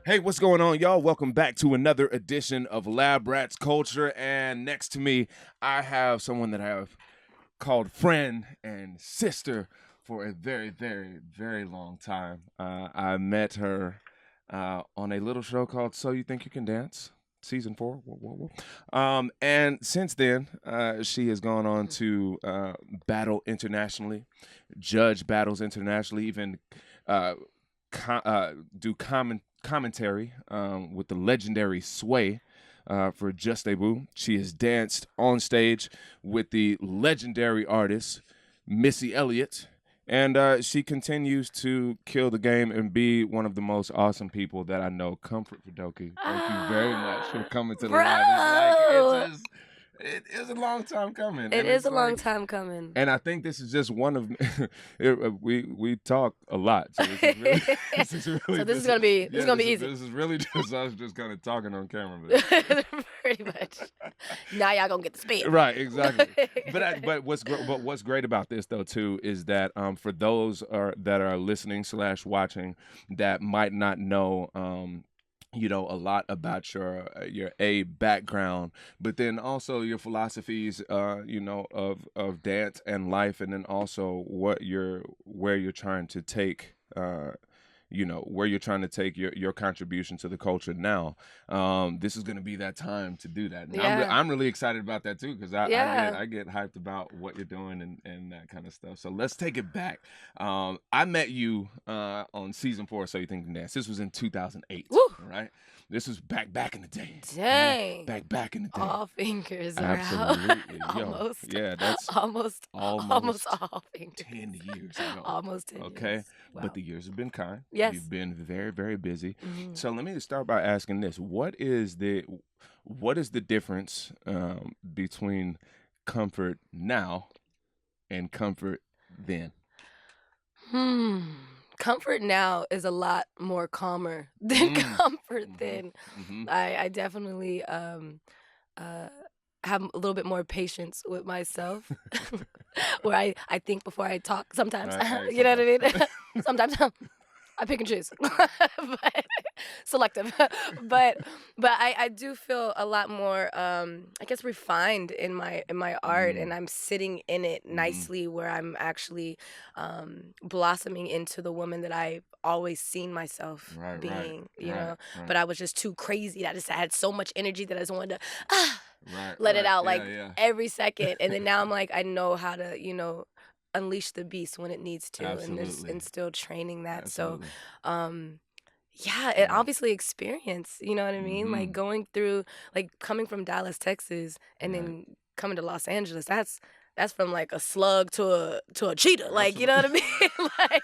Hey, what's going on, y'all? Welcome back to another edition of Lab Rats Culture. And next to me, I have someone that I have called friend and sister for a very, very, very long time. I met her on a little show called So You Think You Can Dance? Season 4. Whoa. And since then, she has gone on to battle internationally, judge battles internationally, even do commentary with the legendary Sway for Just a Boo. She has danced on stage with the legendary artist Missy Elliott, and she continues to kill the game and be one of the most awesome people that I know. Comfort Fedoke, thank you very much for coming to the live. It is a long time coming. It is a long time coming. And I think this is just one of we talk a lot, so this is really so this is gonna be easy. This is really just us just kind of talking on camera. Pretty much. Now y'all gonna get the spin. Right, exactly. but what's great about this though too is that for those that are listening / watching that might not know a lot about your background, but then also your philosophies, of dance and life, and then also where you're trying to take, where you're trying to take your contribution to the culture now. This is going to be that time to do that. And I'm really excited about that too, because I get hyped about what you're doing and that kind of stuff. So let's take it back. I met you on season 4 of So You Think You Can Dance. This was in 2008, right? This was back in the day. Dang. Back in the day. All fingers are Absolutely. out. Almost. Yeah, that's almost all fingers. 10 years ago. Almost 10 years. Okay. Wow. But the years have been kind. Yes. You've been very, very busy. Mm-hmm. So let me start by asking this. What is the difference between Comfort now and Comfort then? Comfort now is a lot more calmer than Comfort then. Mm-hmm. I definitely have a little bit more patience with myself, where I think before I talk sometimes. Right, you know what I mean? Sometimes I pick and choose, but selective. but I do feel a lot more, I guess, refined in my art, and I'm sitting in it nicely, where I'm actually blossoming into the woman that I've always seen myself being. You know, but I was just too crazy. I had so much energy that I just wanted to let it out every second, and then now I'm like, I know how to unleash the beast when it needs to. Absolutely. and still training that. Absolutely. So and obviously experience, you know what I mean? Like going through, like coming from Dallas, Texas, and then coming to Los Angeles, that's from like a slug to a cheetah. Like, you know what I mean? Like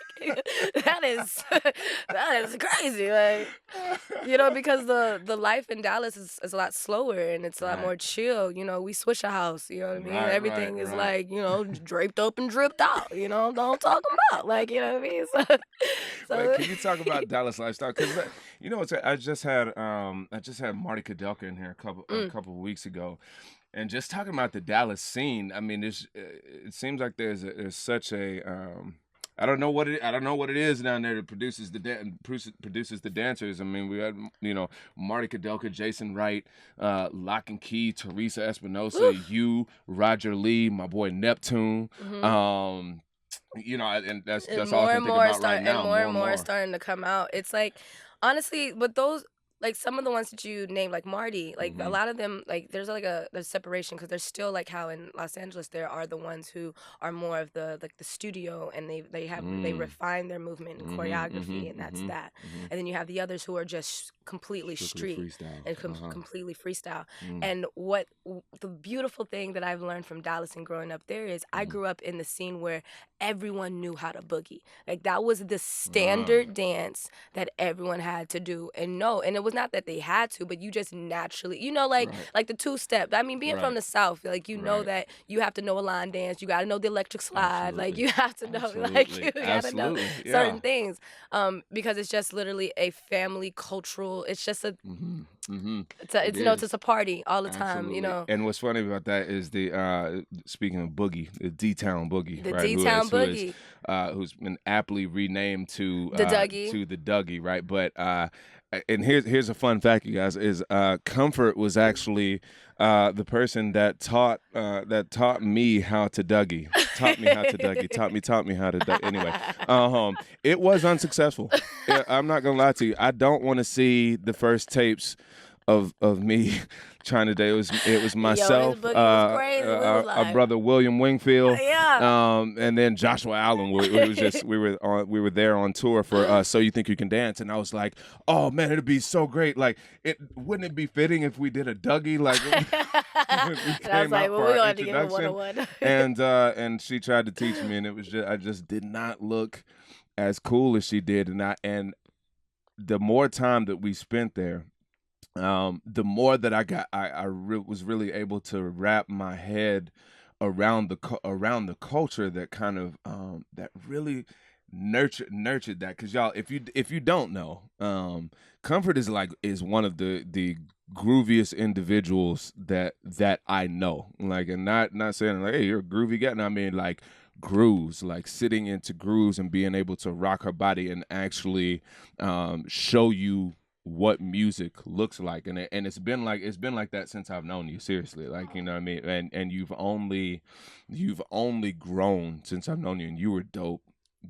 that is crazy. Like, because the life in Dallas is a lot slower, and it's a lot more chill. We swish a house, you know what I mean? Everything is like, draped up and dripped out, don't talk about, like, you know what I mean? So Wait, can you talk about Dallas lifestyle? Because I just had Marty Kadelka in here a couple of weeks ago. And just talking about the Dallas scene, I mean, it seems like there's such a I don't know what it is down there that produces the dancers. I mean, we had Marty Kadelka, Jason Wright, Lock and Key, Teresa Espinosa, you, Roger Lee, my boy Neptune. And that's all I can think about right now. And more are starting to come out. It's like, honestly, but those, like, some of the ones that you named, like Marty, like a lot of them, like there's separation, because there's still, like how in Los Angeles there are the ones who are more of the studio, and they refine their movement and choreography, and that's that. And then you have the others who are just completely street and completely freestyle. And what the beautiful thing that I've learned from Dallas and growing up there is I grew up in the scene where everyone knew how to boogie. Like, that was the standard dance that everyone had to do. And it was not that they had to, but you just naturally, like the two-step. I mean, being from the South, like, know that you have to know a line dance. You got to know the electric slide. Absolutely. Like, you have to know, like, you got to know certain things. Because it's just literally a family cultural, it's just It It's is. a party all the time, you Absolutely. know. And what's funny about that is the speaking of Boogie, the D-Town Boogie, The right? D-Town Boogie. Who's been aptly renamed The Dougie. to the Dougie, right? But and here's a fun fact, you guys, is Comfort was actually the person that taught me how to Dougie. Taught me how to Dougie. Taught me how to Dougie. Anyway, it was unsuccessful. I'm not gonna lie to you. I don't want to see the first tapes of me trying to do it was Yo, his myself, boogie was crazy. We was our like, brother William Wingfield, yeah. and then Joshua Allen. We were there on tour for So You Think You Can Dance, and I was like, oh man, it'd be so great. Like, wouldn't it be fitting if we did a Dougie? Like, when we And I was came like, out well, for we're our going to give him introduction, 101. and she tried to teach me, and it was just I just did not look as cool as she did, and the more time that we spent there, the more that was really able to wrap my head around around the culture that kind of that really nurtured that. Because y'all, if you don't know, Comfort is one of the grooviest individuals that I know. Like, and not saying like, hey, you're a groovy guy. No, I mean like grooves, like sitting into grooves and being able to rock her body and actually show you what music looks like. And it's been like that since I've known you, seriously. Like, you know what I mean? And you've only grown since I've known you, and you were dope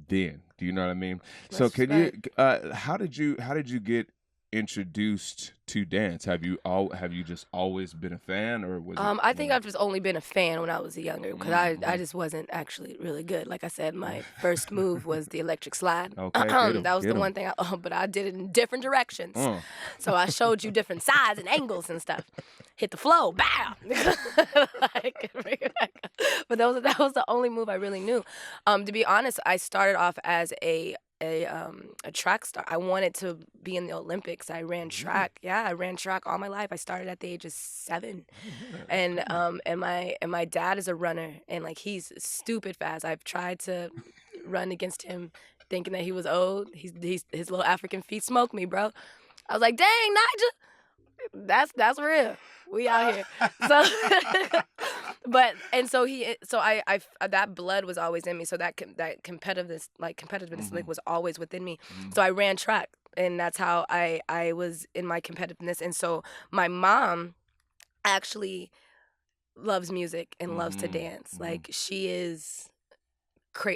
then. Do you know what I mean? So Much can you respect. how did you get introduced to dance? Have you just always been a fan, or was it I think I've just only been a fan when I was younger because I Mhm. just wasn't actually really good. Like I said, my first move was the electric slide. Okay, get him, That was get the him. one thing but I did it in different directions. Uh. So I showed you different sides and angles and stuff. Hit the flow, bam! Like, bring it back up. But that was the only move I really knew. To be honest, I started off as a track star. I wanted to be in the Olympics. I ran track. Yeah, I ran track all my life. I started at the age of 7. And my dad is a runner, and like he's stupid fast. I've tried to run against him thinking that he was old. His little African feet smoked me, bro. I was like, dang, Nigel, that's real. We out here. So but and so he so I that blood was always in me. So that competitiveness like was always within me. So I ran track, and that's how I was in my competitiveness. And so my mom actually loves music and loves to dance. Like she is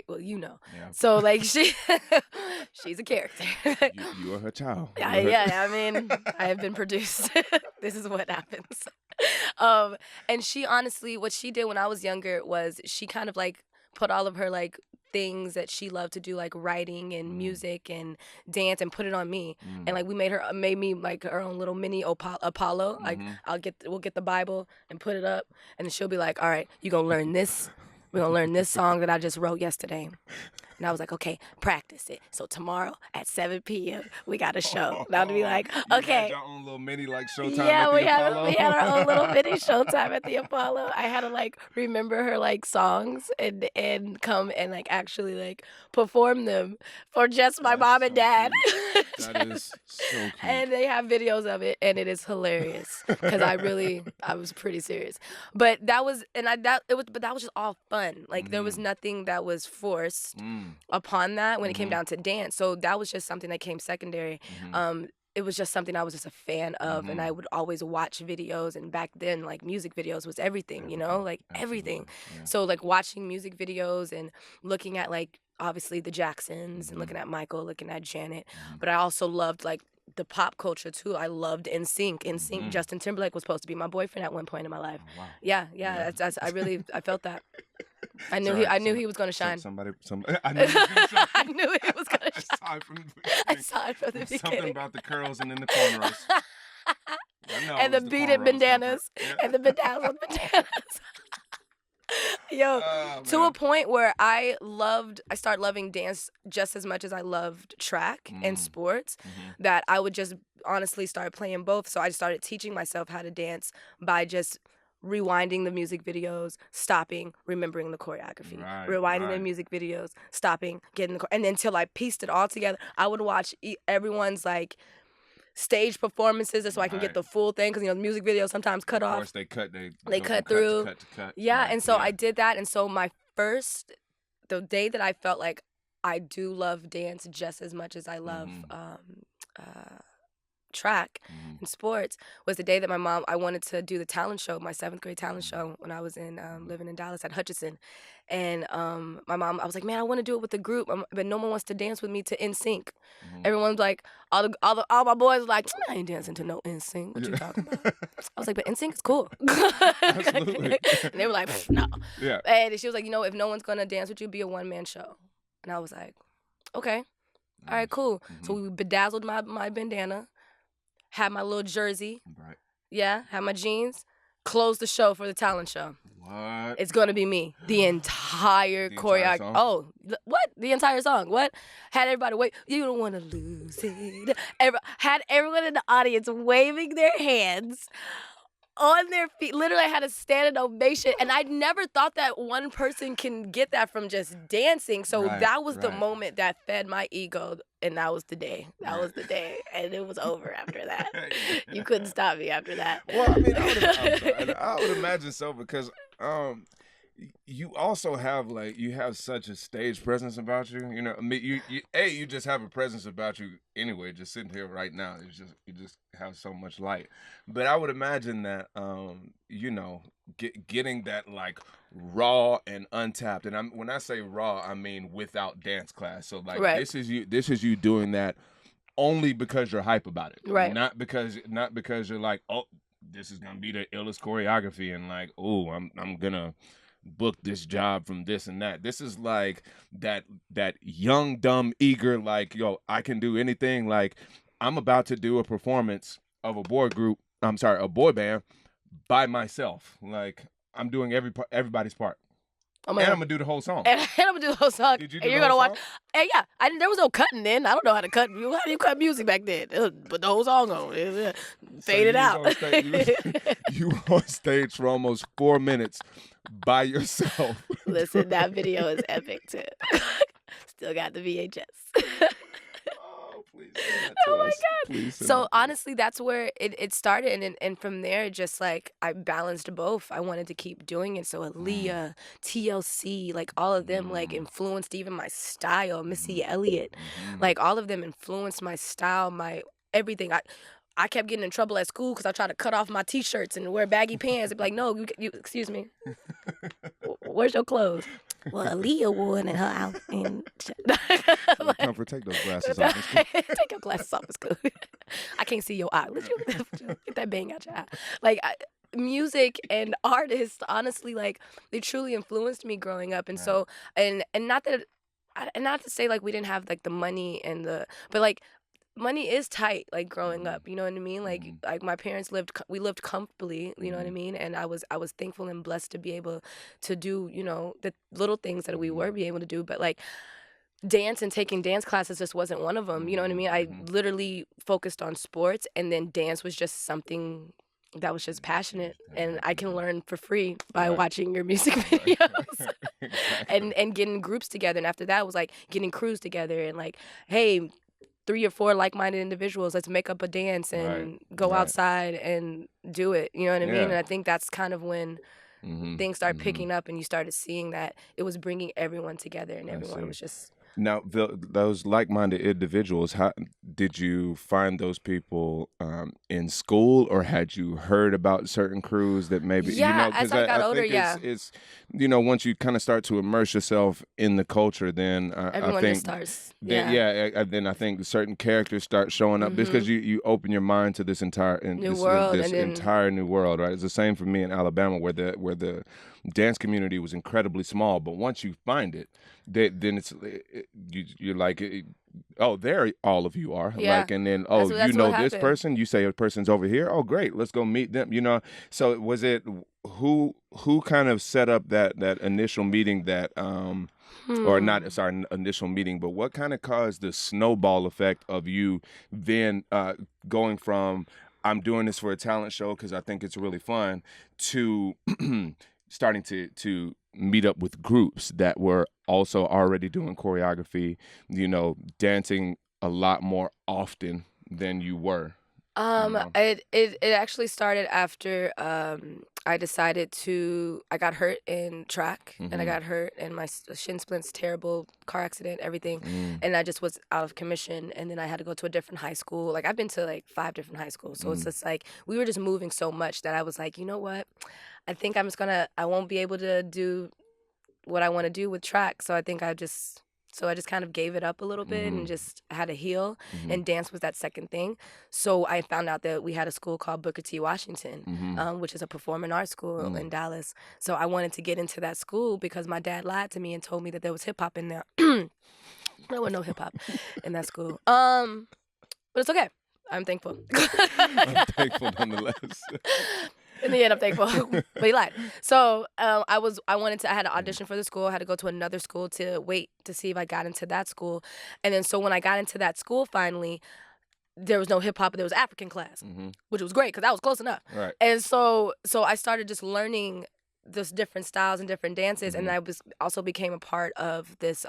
well, you know. Yeah. So like she's a character. You are her child. Yeah, I mean, I have been produced. This is what happens. And she honestly, what she did when I was younger was she kind of like put all of her like things that she loved to do, like writing and music and dance, and put it on me. And like we made me like her own little mini Apollo. Like we'll get the Bible and put it up, and then she'll be like, all right, you gonna learn this. We're gonna learn this song that I just wrote yesterday. And I was like, okay, practice it. So tomorrow at 7 p.m. we got a show. And I'll be like, okay. You had your own little mini like showtime Yeah, at the Apollo? we had our own little mini showtime at the Apollo. I had to like remember her like songs and come and like actually like perform them for just my mom and dad. That is so cute. And they have videos of it, and it is hilarious because I was pretty serious. But that was just all fun. Like there was nothing that was forced upon that when it came down to dance. So that was just something that came secondary. It was just something I was just a fan of, and I would always watch videos. And back then, like music videos was everything, you know, like everything. Yeah. So like watching music videos and looking at like obviously the Jacksons and looking at Michael, looking at Janet, but I also loved like the pop culture too. I loved NSYNC. NSYNC. Justin Timberlake was supposed to be my boyfriend at one point in my life. Wow. Yeah. I felt that. I knew he was gonna shine. I knew he was gonna shine. I knew he was gonna shine. I I saw it from the Something beginning. about the curls and then the cornrows. And the beaded bandanas. And the bedazzled bandanas. Yo, to a point where I started loving dance just as much as I loved track and sports, that I would just honestly start playing both. So I started teaching myself how to dance by just rewinding the music videos, stopping, remembering the choreography, rewinding the music videos, stopping, getting and then until I pieced it all together. I would watch everyone's like stage performances just so I can get Right. the full thing because, you know, the music videos sometimes cut Of off. course, they cut. They They go from cut through. cut to cut. Yeah, Right. and so Yeah. I did that. And so the day that I felt like I do love dance just as much as I love track and sports was the day that I wanted to do the talent show, my 7th grade talent show when I was in living in Dallas at Hutchinson. And my mom, I was like, man, I want to do it with the group, but no one wants to dance with me to NSYNC. Everyone's like, all my boys were like, I ain't dancing to no NSYNC. What you talking about? I was like, but NSYNC is cool. Absolutely. And they were like, no. Yeah. And she was like, you know, if no one's gonna dance with you, be a one-man show. And I was like, okay, all right, cool. So we bedazzled my bandana, had my little jersey, Right. yeah, had my jeans, closed the show for the talent show. What? It's gonna be me. The entire choreography. Oh, what? The entire song. What? Had everybody wait. You don't want to lose it. Had everyone in the audience waving their hands on their feet. Literally, I had a standing ovation, and I never thought that one person can get that from just dancing. So that was the moment that fed my ego, and that was the day. That was the day, and it was over after that. You couldn't stop me after that. Well, I mean, I would imagine so because you also have you have such a stage presence about you. You know, I mean, you just have a presence about you anyway. Just sitting here right now, you just have so much light. But I would imagine that you know, getting that raw and untapped. And when I say raw, I mean without dance class. So this is you doing that only because you're hype about it, right? Not because you're like, oh, this is gonna be the illest choreography, and oh, I'm gonna book this job from this and that. This is like that young, dumb, eager, yo, I can do anything. I'm about to do a performance of a boy band by myself. I'm doing everybody's part. Oh my God. I'm gonna do the whole song. And I'm gonna do the whole song. Did you do and you're the gonna whole watch. And yeah, there was no cutting in. I don't know how to cut. How do you cut music back then? Put the whole song on. Fade it out. You were on stage for almost 4 minutes by yourself. Listen, that video is epic too. Still got the VHS. Please. Oh my God. Please. So honestly, that's where it started, and from there, just I balanced both. I wanted to keep doing it. So Aaliyah, TLC, all of them influenced even my style. Missy Elliott, all of them influenced my style, my everything. I kept getting in trouble at school because I tried to cut off my T-shirts and wear baggy pants. They'd be like, no, you excuse me. Where's your clothes? Well, Aaliyah wore it in her outfit. Comfort, take those glasses off. Take your glasses off. It's cool. I can't see your eye. Get that bang out your eye. Music and artists, honestly, they truly influenced me growing up. And so, and not to say we didn't have the money but money is tight growing up, you know what I mean? My parents we lived comfortably, you know what I mean? And I was thankful and blessed to be able to do, you know, the little things that we were able to do, but dance and taking dance classes just wasn't one of them, you know what I mean? I literally focused on sports, and then dance was just something that was just passionate, and I can learn for free by watching your music videos. and getting groups together, and after that it was getting crews together and hey, 3 or 4 like-minded individuals, let's make up a dance and go outside and do it. You know what I mean? And I think that's kind of when things started picking up, and you started seeing that it was bringing everyone together, and everyone was just... Now, those like-minded individuals, how did you find those people in school, or had you heard about certain crews that maybe... Yeah, as I got older, it's once you kind of start to immerse yourself in the culture, then everyone I think... just starts... Then I think certain characters start showing up because you open your mind to this entire new world, entire new world, right? It's the same for me in Alabama, where the dance community was incredibly small, but once you find it, then you're like, oh, there all of you are, and then that's this happened. person. You say a person's over here. Oh, great, let's go meet them. You know, so was it who kind of set up that initial meeting that or not, sorry, initial meeting, but what kind of caused the snowball effect of you then going from I'm doing this for a talent show because I think it's really fun to starting to meet up with groups that were also already doing choreography, dancing a lot more often than you were? It actually started after I got hurt in track, and I got hurt, and my shin splints, terrible car accident, everything, and I just was out of commission, and then I had to go to a different high school. Like I've been to like 5 different high schools, so it's just like we were just moving so much that I was like, you know what, I think I won't be able to do what I want to do with track, so I think I just kind of gave it up a little bit and just had to heal, and dance was that second thing. So I found out that we had a school called Booker T. Washington, which is a performing arts school in Dallas. So I wanted to get into that school because my dad lied to me and told me that there was hip hop in there. There was no hip hop in that school. But it's okay. I'm thankful. I'm thankful nonetheless. In the end, I'm thankful, but he lied. So I had to audition for the school. I had to go to another school to wait to see if I got into that school. And then so when I got into that school finally, there was no hip hop, but there was African class, which was great because I was close enough. Right. And so I started just learning this different styles and different dances, and I also became a part of this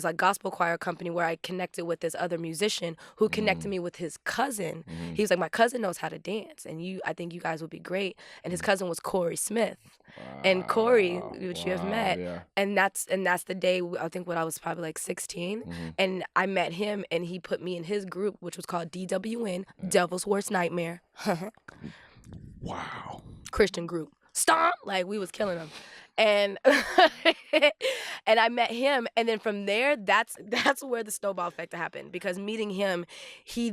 like gospel choir company where I connected with this other musician who connected me with his cousin. He was like, my cousin knows how to dance, and I think you guys would be great. And his cousin was Corey Smith. Wow. And Corey, which you have met, and that's the day, I think when I was probably like 16, and I met him, and he put me in his group, which was called DWN, Devil's Worst Nightmare. Wow. Christian group. Stomp! Like, we was killing them. And and I met him, and then from there, that's where the snowball effect happened, because meeting him, he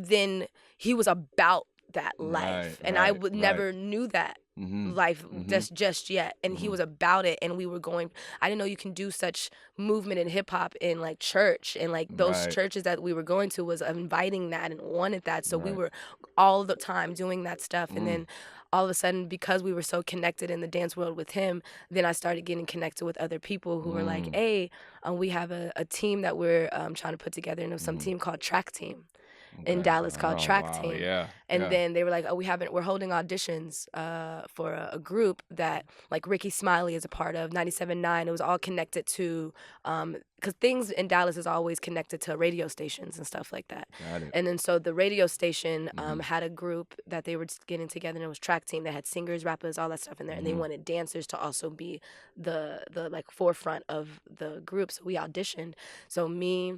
was about that life, and I never knew that life just yet, and he was about it, and I didn't know you can do such movement in hip hop in like church, and like those churches that we were going to was inviting that and wanted that, so we were all the time doing that stuff, and then all of a sudden, because we were so connected in the dance world with him, then I started getting connected with other people who were like, hey, we have a team that we're trying to put together, and it was some team called Track Team in Dallas called Track Team. Yeah. And then they were like, we're holding auditions for a group that like Ricky Smiley is a part of, 97.9. It was all connected to, because things in Dallas is always connected to radio stations and stuff like that. Got it. And then so the radio station had a group that they were getting together, and it was Track Team. They had singers, rappers, all that stuff in there, and they wanted dancers to also be the like forefront of the group. So we auditioned. So me,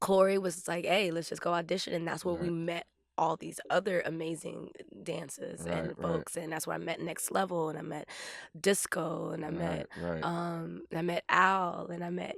Corey was like, hey, let's just go audition. And that's where we met all these other amazing dancers and folks. And that's where I met Next Level, and I met Disco, and I met Al, and I met,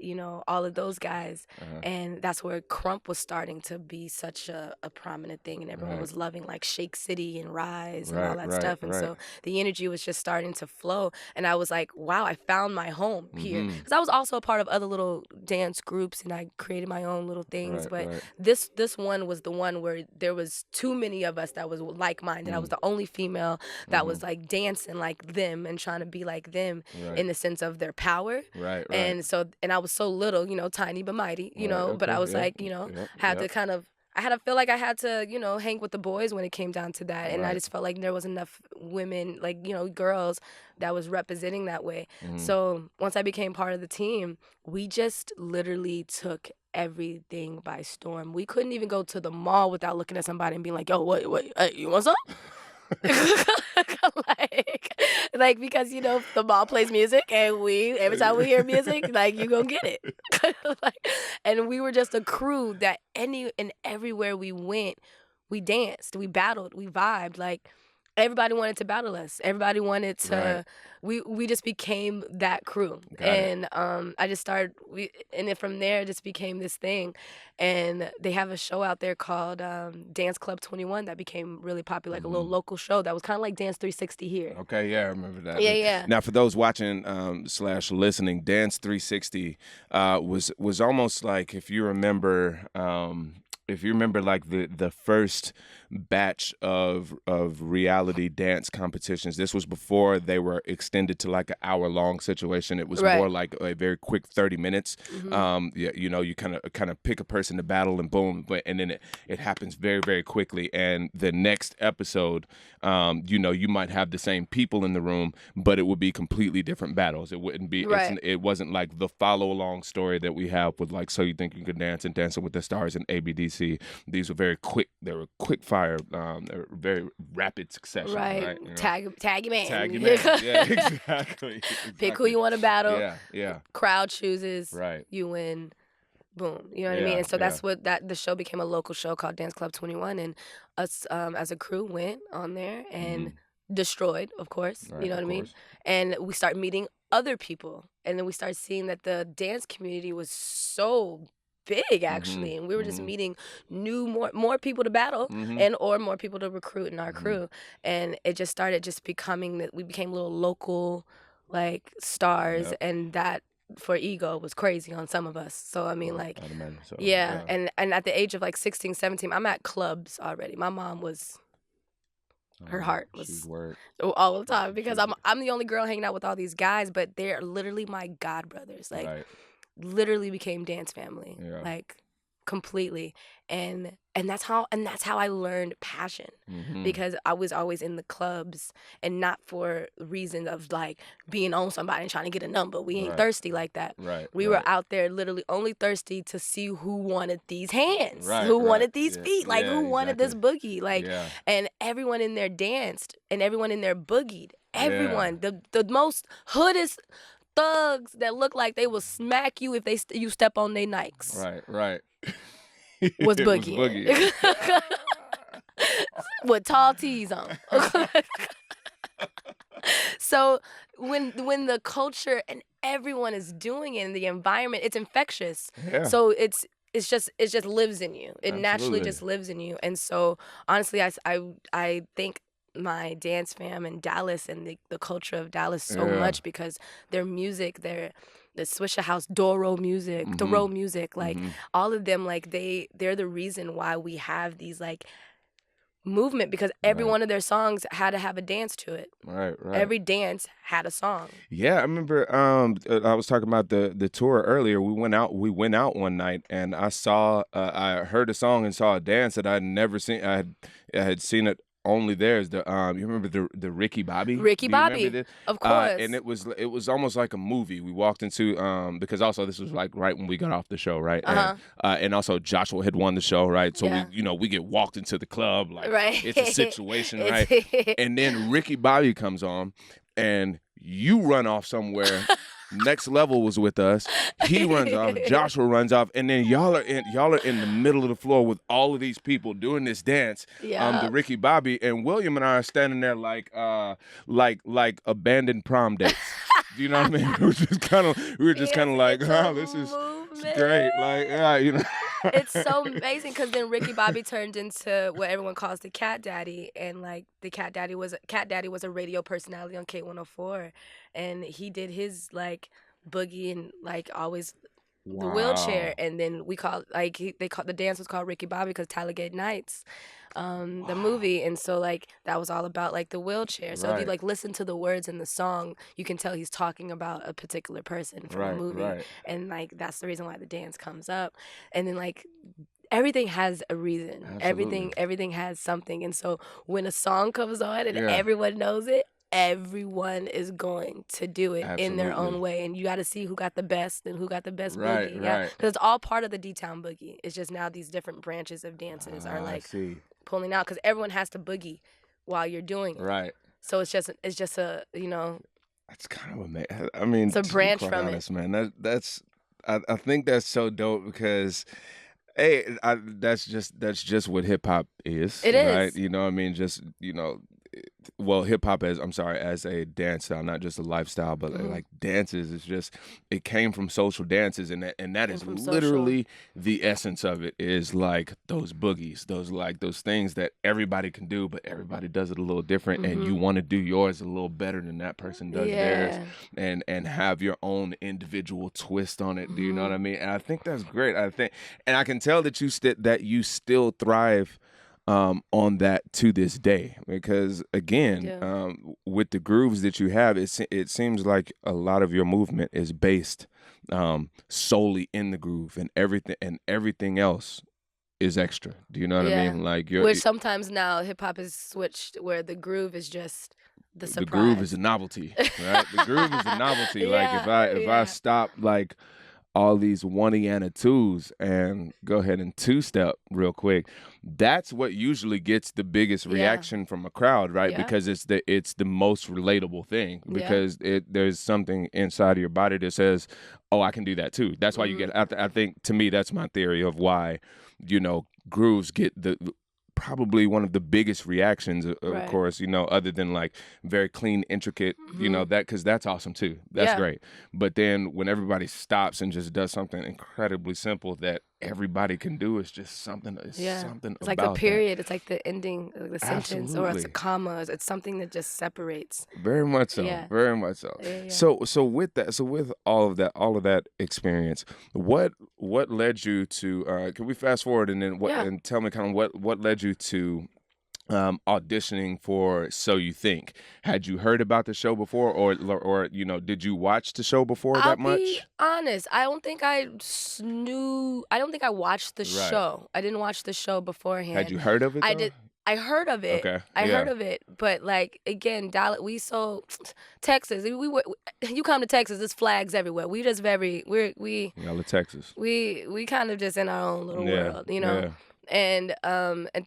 all of those guys. And that's where Crump was starting to be such a prominent thing, and everyone was loving like Shake City and Rise and all that stuff. And so the energy was just starting to flow. And I was like, wow, I found my home here. Because I was also a part of other little dance groups, and I created my own little things. But this one was the one where there was too many of us that was like-minded. I was the only female that was like dancing like them and trying to be like them in the sense of their power. And so, and I was so little, tiny but mighty, but I was like, had to kind of, I had to feel like I had to, hang with the boys when it came down to that. And I just felt like there was enough women, like, girls that was representing that way. So once I became part of the team, we just literally took everything by storm. We couldn't even go to the mall without looking at somebody and being like, yo, wait, hey, you want some? like because the mall plays music, and every time we hear music, like, you gonna get it. And we were just a crew that everywhere we went, we danced, we battled, we vibed. Like, everybody wanted to battle us. Everybody wanted to. We just became that crew. I just started. And then from there, it just became this thing. And they have a show out there called Dance Club 21 that became really popular, like a little local show that was kind of like Dance 360 here. Okay, yeah, I remember that. Yeah. Now, for those watching / listening, Dance 360 was almost like, if you remember. Like the first batch of reality dance competitions, this was before they were extended to like an hour-long situation. It was more like a very quick 30 minutes. You kind of pick a person to battle, and boom, and then it happens very, very quickly. And the next episode, you might have the same people in the room, but it would be completely different battles. It wouldn't be. It wasn't like the follow-along story that we have with like So You Think You Can Dance and Dancing with the Stars and ABDC. see these were very quick. They were quick fire. They were very rapid succession. Right. You know? Tag man. Tag your man. Yeah, exactly. Pick who you want to battle. Yeah. Crowd chooses. Right. You win. Boom. You know what I mean? And so that's what the show became, a local show called Dance Club 21, and us as a crew went on there and destroyed, of course. Right, you know what I mean? And we start meeting other people, and then we start seeing that the dance community was so big, actually, and we were just meeting more people to battle and or more people to recruit in our crew, and it just started just becoming that we became little local like stars, and that for ego was crazy on some of us. So I mean, like, I'd imagine so. and at the age of like 16, 17, I'm at clubs already. My mom was, her heart was all the time, because I'm the only girl hanging out with all these guys, but they're literally my god brothers. Like, literally became dance family. Like, completely. And that's how I learned passion, because I was always in the clubs, and not for reasons of like being on somebody and trying to get a number. We ain't thirsty like that. We were out there literally only thirsty to see who wanted these hands, who wanted these feet, like who wanted this boogie, like, and everyone in there danced, and everyone in there boogied. Everyone, the most hoodest thugs that look like they will smack you if you step on their Nikes. Right. Was boogie. With tall tees on. So when the culture and everyone is doing it in the environment, it's infectious. So it just lives in you. It naturally just lives in you. And so honestly, I think my dance fam in Dallas and the culture of Dallas so much, because their music, the Swisher House, Doro music, like all of them, like they're the reason why we have these like movement, because every one of their songs had to have a dance to it. Right. Every dance had a song. Yeah, I remember I was talking about the tour earlier. We went out one night, and I heard a song and saw a dance that I'd never seen. I had seen it only there. Is the you remember the Ricky Bobby? Ricky Bobby, of course. And it was almost like a movie. We walked into because also this was like right when we got off the show, right? And also Joshua had won the show, right? So we get walked into the club, like it's a situation, right? And then Ricky Bobby comes on, and you run off somewhere. Next Level was with us. He runs off. Joshua runs off, and then y'all are in the middle of the floor with all of these people doing this dance. The Ricky Bobby, and William and I are standing there like abandoned prom dates. Do you know what I mean? We were just kind of like, oh, this is great. Like, It's so amazing, because then Ricky Bobby turned into what everyone calls the Cat Daddy, and like the Cat Daddy was a radio personality on K104, and he did his like boogie and like always the wheelchair, and then we call the dance was called Ricky Bobby because Talladega Nights, the movie, and so like that was all about like the wheelchair. So if you like listen to the words in the song, you can tell he's talking about a particular person from a movie, and like that's the reason why the dance comes up, and then like everything has a reason. Absolutely. Everything has something, and so when a song comes on and everyone knows it, everyone is going to do it in their own way, and you got to see who got the best and who got the best boogie. Because it's all part of the D-Town boogie. It's just now these different branches of dances are like pulling out, because everyone has to boogie while you're doing it. Right. So it's just a That's kind of amazing. I mean, it's a branch from honest, man. I think that's so dope, because hey, that's just what hip hop is. It right? is. You know what I mean? Just well, hip hop as a dance style, not just a lifestyle, but like dances. It's just, it came from social dances, and that is literally the essence of it. Is like those boogies, those things that everybody can do, but everybody does it a little different, and you want to do yours a little better than that person does theirs, and have your own individual twist on it. Do you know what I mean? And I think that's great. And I can tell that you still thrive on that to this day, because again, with the grooves that you have, it seems like a lot of your movement is based solely in the groove, and everything else is extra. Do you know what I mean? Like which sometimes now hip hop is switched where the groove is just the surprise. The groove is a novelty, right? The groove is a novelty. Like if I stop like all these one-y and a twos and go ahead and two-step real quick. That's what usually gets the biggest reaction from a crowd, right? Because it's the most relatable thing, because there's something inside of your body that says, oh, I can do that too. That's why you get, I think, to me, that's my theory of why, grooves get probably one of the biggest reactions, of course, other than like very clean, intricate, that, because that's awesome too. That's great. But then when everybody stops and just does something incredibly simple that everybody can do, it's just something. It's something. It's like the period. It's like the ending, like the sentence, or it's a comma. It's something that just separates. Very much so. Yeah. Very much so. Yeah. So with that, with all of that experience, what led you to? Can we fast forward and then and tell me kind of what led you to auditioning for So You Think? Had you heard about the show before, or did you watch the show before that much? I'll be honest, I don't think I knew. I don't think I watched the show. I didn't watch the show beforehand. Had you heard of it? I did. I heard of it. Okay. I heard of it, but like again, Dallas. Texas. You come to Texas, there's flags everywhere. We just we. Y'all are Texas. We kind of just in our own little world, Yeah. And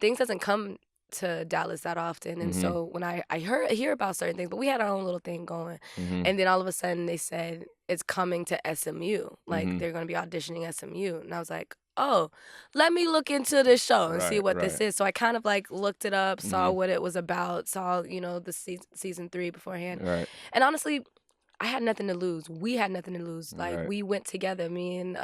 things doesn't come to Dallas that often, and so when I hear about certain things, but we had our own little thing going, and then all of a sudden they said it's coming to SMU, like they're going to be auditioning SMU, and I was like, oh, let me look into this show and see what this is. So I kind of like looked it up, saw what it was about, saw the season 3 beforehand, and honestly, I had nothing to lose. We had nothing to lose. Like we went together, me and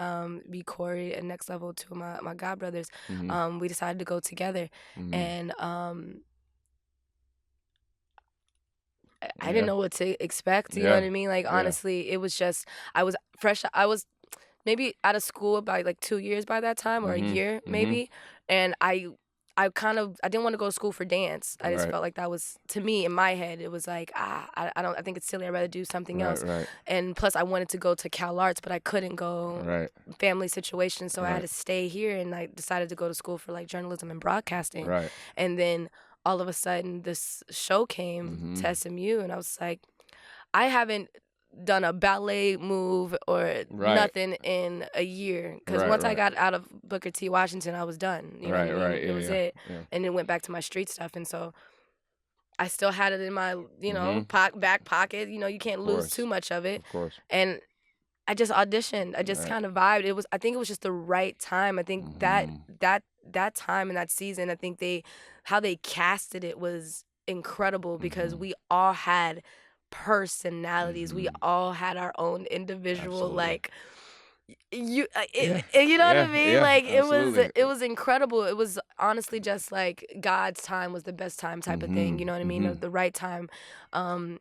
B. Corey and Next Level, two of my god brothers. We decided to go together, and I didn't know what to expect. You know what I mean? Like honestly, it was just I was fresh. I was maybe out of school by like 2 years by that time, or a year maybe, and I didn't want to go to school for dance. I just felt like that was, to me, in my head, it was like, I think it's silly. I'd rather do something else. And plus I wanted to go to Cal Arts, but I couldn't go, family situation. So I had to stay here, and I decided to go to school for like journalism and broadcasting. And then all of a sudden this show came to SMU, and I was like, I haven't done a ballet move or nothing in a year, because once I got out of Booker T. Washington, I was done. You know what I mean? It was it. And then went back to my street stuff, and so I still had it in my back pocket. You can't lose too much of it. Of course. And I just auditioned. I just kind of vibed. I think it was just the right time. I think that time and that season, I think how they casted it was incredible, because we all had personalities. We all had our own individual like you know what I mean? Like it was incredible. It was honestly just like God's time was the best time type of thing. You know what I mean? The right time. And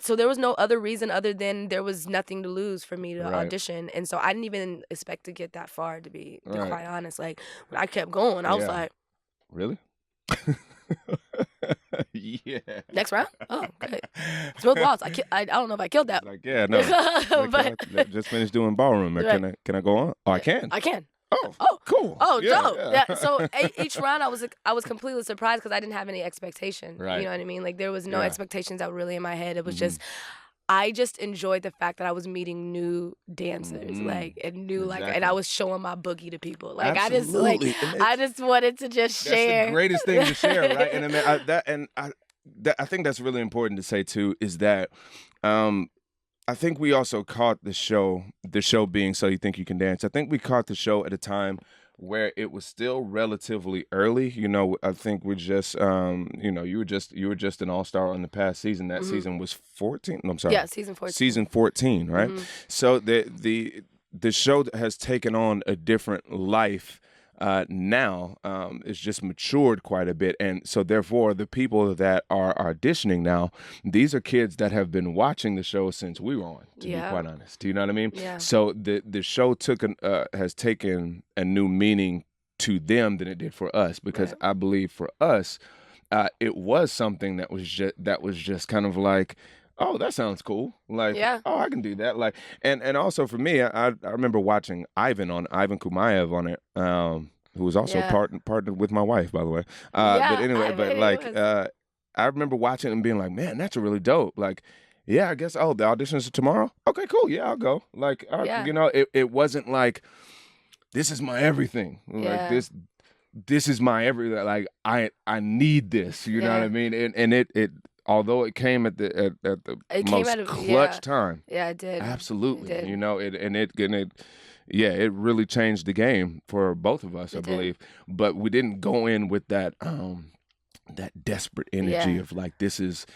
so there was no other reason other than there was nothing to lose for me to audition. And so I didn't even expect to get that far, to be quite honest. Like when I kept going, I was like, really? Yeah. Next round? Oh, okay. Smooth walls. I don't know if I killed that. Like, yeah, no. But I just finished doing ballroom. Can I go on? Oh, I can. I can. Oh, cool. Oh, dope. Yeah. So each round, I was completely surprised, because I didn't have any expectation. You know what I mean? Like there was no expectations that were really in my head. It was just, I just enjoyed the fact that I was meeting new dancers, and I was showing my boogie to people. Like absolutely. I just wanted to just share. That's the greatest thing to share, right? And I mean, I think that's really important to say too, is that I think we also caught the show being So You Think You Can Dance. I think we caught the show at a time where it was still relatively early. I think we just, you were just an all-star on the past season. That season was 14. No, I'm sorry. Yeah, season 14. Season 14, right? So the show has taken on a different life now. It's just matured quite a bit, and so therefore the people that are auditioning now, these are kids that have been watching the show since we were on, to be quite honest. Do you know what I mean? Yeah. So the show has taken a new meaning to them than it did for us, because I believe for us it was something that was just kind of like, oh, that sounds cool. Like, oh, I can do that. Like, and also for me, I remember watching Ivan Kumayev on it, who was also partnered with my wife, by the way. But anyway, I remember watching it and being like, man, that's really dope. Like, yeah, I guess. Oh, the auditions are tomorrow. Okay, cool. Yeah, I'll go. Like, Yeah. you know, it wasn't like this is my everything. Like Yeah. this is my everything. Like I need this. You know what I Yeah. mean? And it although it came at the It came most out of clutch time. Yeah, it did. It Absolutely. You did. know, it yeah, it really changed the game for both of us, I It did. believe. But we didn't go in with that desperate energy Yeah. of like this is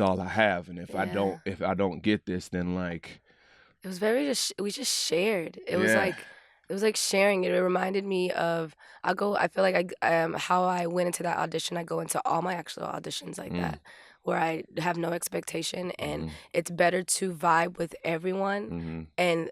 all I have, and if Yeah. I don't get this, then like It was very we just shared. It yeah. was like sharing. It reminded me of I feel like how I went into that audition, I go into all my actual auditions like Mm, that, where I have no expectation, and mhm, it's better to vibe with everyone mhm. and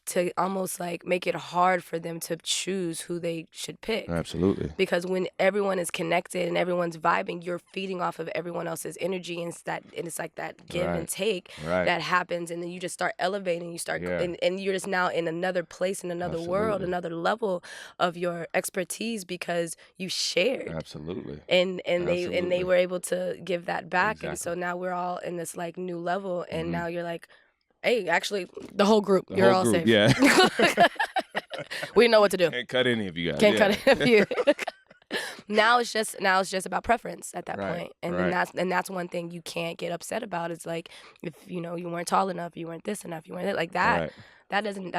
to almost like make it hard for them to choose who they should pick. Absolutely. Because when everyone is connected and everyone's vibing, you're feeding off of everyone else's energy, and it's like that give and Right. take Right. that happens, and then you just start elevating, you start Yeah. and you're just now in another place, in another world, Absolutely. another level of your expertise because you shared, Absolutely. and they Absolutely. were able to give that back, and Exactly. so now we're all in this like new level, and Mhm. now you're like, hey, actually, the whole group, The you're whole all group, safe. yeah. We know what to do. Can't cut any of you guys. Can't Yeah. cut it if you. Now it's just about preference at that Right. point. And then Right. that's one thing you can't get upset about. It's like if you weren't tall enough, you weren't this enough, you weren't that, like that. Right. That doesn't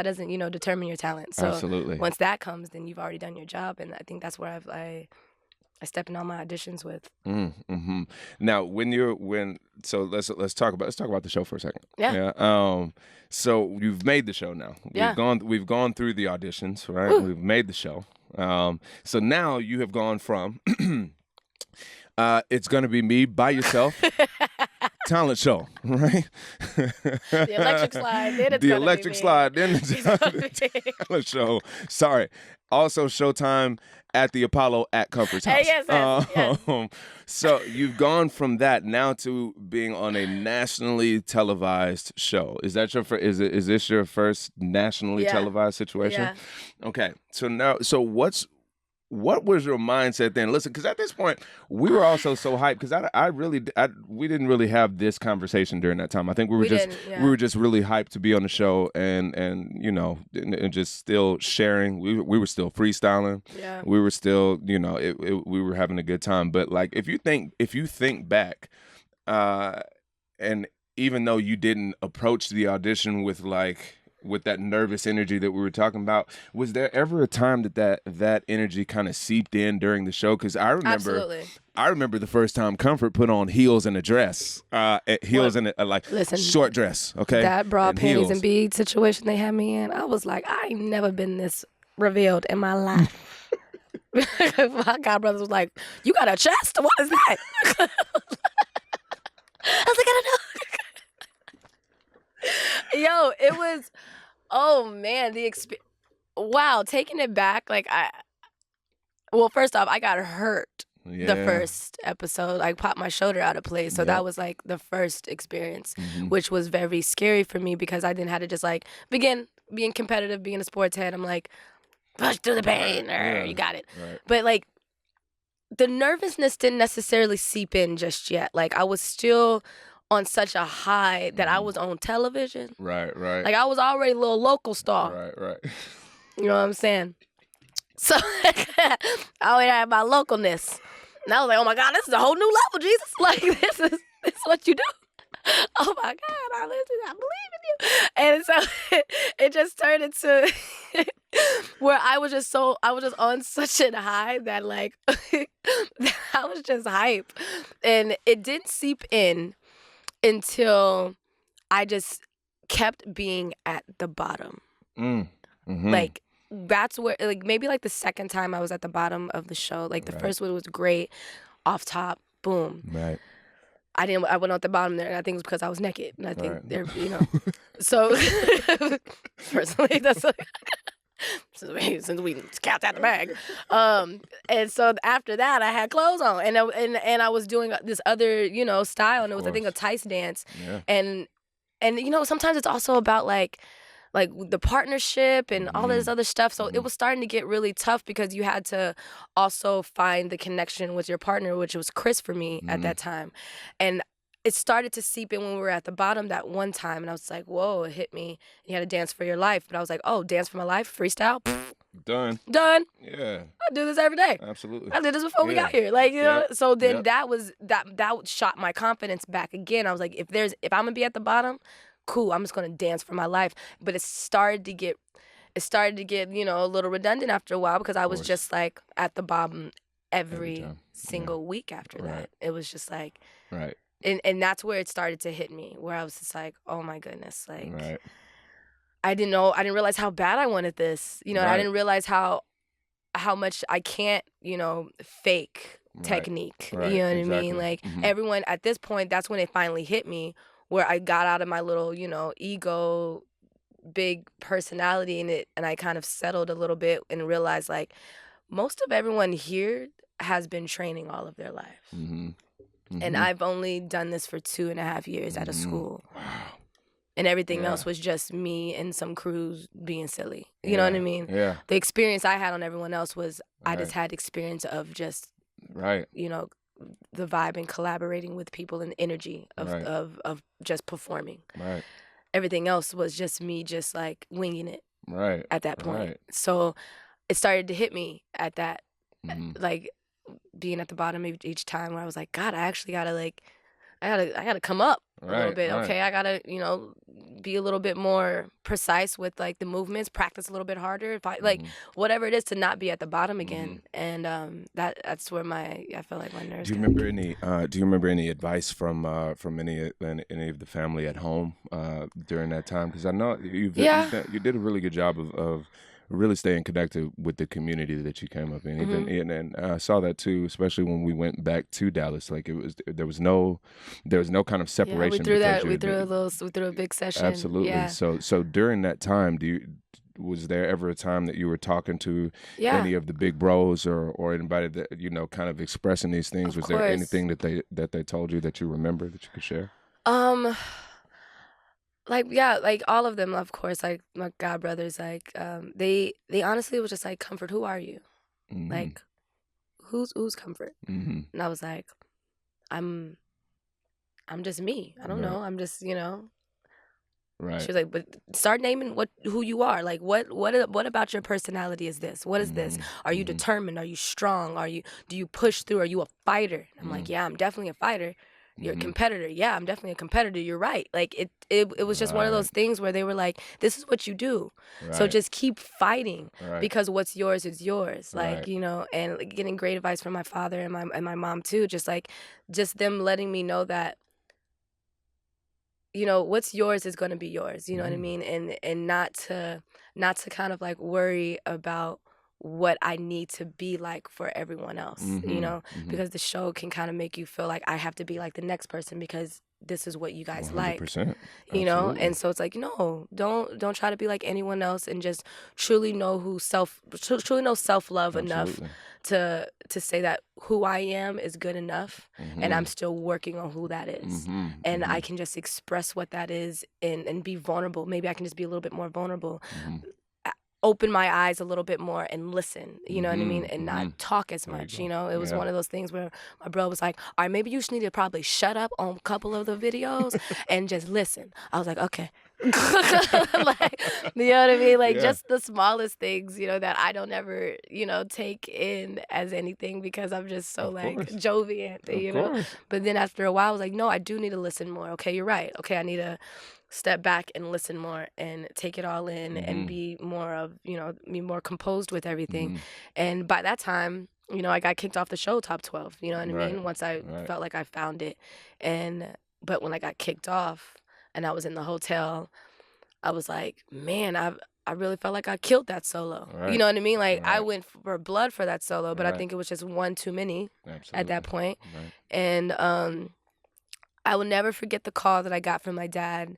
determine your talent. So Absolutely. once that comes, then you've already done your job, and I think that's where I step in all my auditions with. Mm-hmm. Now, so let's talk about the show for a second. Yeah. Yeah. So you've made the show now. Yeah. We've gone through the auditions, right? Woo. We've made the show. So now you have gone from it's gonna be me by yourself. Talent show, right? The electric slide, then it's The gonna be electric me. slide, then It's gonna be the talent show. Sorry. Also, showtime at the Apollo at Comfort's house. Hey, yes. So you've gone from that now to being on a nationally televised show. Is that is this your first nationally Yeah. televised situation? Yeah. Okay. So now, what was your mindset then? Listen, because at this point we were also so hyped because we didn't really have this conversation during that time. I think we were didn't. we were just really hyped to be on the show and and just still sharing. We were still freestyling. Yeah. We were still we were having a good time. But like if you think back, and even though you didn't approach the audition with that nervous energy that we were talking about, was there ever a time that energy kind of seeped in during the show? Because Absolutely. I remember the first time Comfort put on heels and a dress, heels and a Listen, short dress. Okay, that bra, and panties, heels. and beads situation they had me in, I was like, I ain't never been this revealed in my life. My godbrother was like, "You got a chest? What is that?" I was like, "I don't know." Yo, it was. Oh man, wow, taking it back, like well, first off, I got hurt Yeah. the first episode. I popped my shoulder out of place, so Yep. that was like the first experience, Mhm. which was very scary for me because I then had to just like begin being competitive, being a sports head. I'm like, push through the pain, Yeah. you got it. Right. But like the nervousness didn't necessarily seep in just yet. Like I was still on such a high that I was on television. Right. Right. Like I was already a little local star. Right. Right. You know what I'm saying? So I already had my localness. And I was like, oh my God, this is a whole new level, Jesus. Like this is what you do. Oh my God, I believe in you. And so it just turned into where I was just on such a high that like I was just hype. And it didn't seep in until I just kept being at the bottom. Mm-hmm. Like that's where like maybe like the second time I was at the bottom of the show. Like the Right. first one was great, off top, boom. Right. I went at the bottom there, and I think it was because I was naked. And I think Right. they're so personally that's since we cats out the bag. And so after that I had clothes on and I was doing this other, style, and it was I think a Tice dance. Yeah. And sometimes it's also about like the partnership and all this other stuff. So it was starting to get really tough because you had to also find the connection with your partner, which was Chris for me at that time. And it started to seep in when we were at the bottom that one time, and I was like, whoa, it hit me. You had to dance for your life. But I was like, oh, dance for my life, freestyle, Done. done. Yeah. I do this every day. Absolutely. I did this before we got here. Like, you know, so then that shot my confidence back again. I was like, if I'm gonna be at the bottom, cool, I'm just gonna dance for my life. But it started to get, you know, a little redundant after a while, because I was just like at the bottom every single week after that. It was just like, and that's where it started to hit me, where I was just like, oh my goodness, like I didn't realize how bad I wanted this. You know, I didn't realize how much I can't, you know, fake technique. You know what I mean? Like everyone at this point, that's when it finally hit me, where I got out of my little, you know, ego, big personality in it, and I kind of settled a little bit and realized like most of everyone here has been training all of their life. And I've only done this for 2.5 years at a school. Wow. And everything else was just me and some crews being silly. You know what I mean? Yeah. The experience I had on everyone else was I just had experience of just, you know, the vibe and collaborating with people and the energy of just performing. Everything else was just me just like winging it at that point. So it started to hit me at that, like being at the bottom each time, where I was like, God, I actually gotta like, I gotta come up a little bit. Okay, I gotta, you know, be a little bit more precise with like the movements, practice a little bit harder, if I like whatever it is to not be at the bottom again. And that's where I feel like my nerves. Do you remember any advice from any of the family at home during that time? Because I know you did a really good job of really staying connected with the community that you came up in. And I saw that too, especially when we went back to Dallas. Like there was no kind of separation. We threw a big session. Absolutely. Yeah. So during that time, was there ever a time that you were talking to any of the big bros or anybody that, you know, kind of expressing these things? Was there anything that they told you that you remember that you could share? Like, yeah, like all of them, of course, like my god brothers, like they honestly was just like, Comfort, who are you? Like, who's Comfort? And I was like, I'm just me. I don't know. I'm just, you know. She was like, but start naming who you are. Like, what about your personality is this? What is this? Are you determined? Are you strong? Do you push through? Are you a fighter? I'm like, yeah, I'm definitely a fighter. You're a competitor. Yeah, I'm definitely a competitor. You're right. Like it was just one of those things where they were like, this is what you do. So just keep fighting because what's yours is yours. Like, you know, and like, getting great advice from my father and my mom too. Just them letting me know that, you know, what's yours is going to be yours. You know what I mean? And not to kind of like worry about what I need to be like for everyone else, you know, because the show can kind of make you feel like I have to be like the next person because this is what you guys 100%. Like, you know? And so it's like, no, don't try to be like anyone else, and just truly know self-love enough to say that who I am is good enough, and I'm still working on who that is. And I can just express what that is and be vulnerable. Maybe I can just be a little bit more vulnerable. Open my eyes a little bit more and listen, you know what I mean? And not talk as much, you know? It was one of those things where my bro was like, all right, maybe you just need to probably shut up on a couple of the videos and just listen. I was like, okay. Like, you know what I mean? Like, just the smallest things, you know, that I don't ever, you know, take in as anything because I'm just so, like, joviant, you know? But then after a while, I was like, no, I do need to listen more. Okay, you're right. Okay, I need to step back and listen more and take it all in and be more composed with everything. And by that time, you know, I got kicked off the show Top 12, you know what I mean? Once I felt like I found it. But when I got kicked off and I was in the hotel, I was like, man, I really felt like I killed that solo. You know what I mean? Like, I went for blood for that solo, but I think it was just one too many at that point. And I will never forget the call that I got from my dad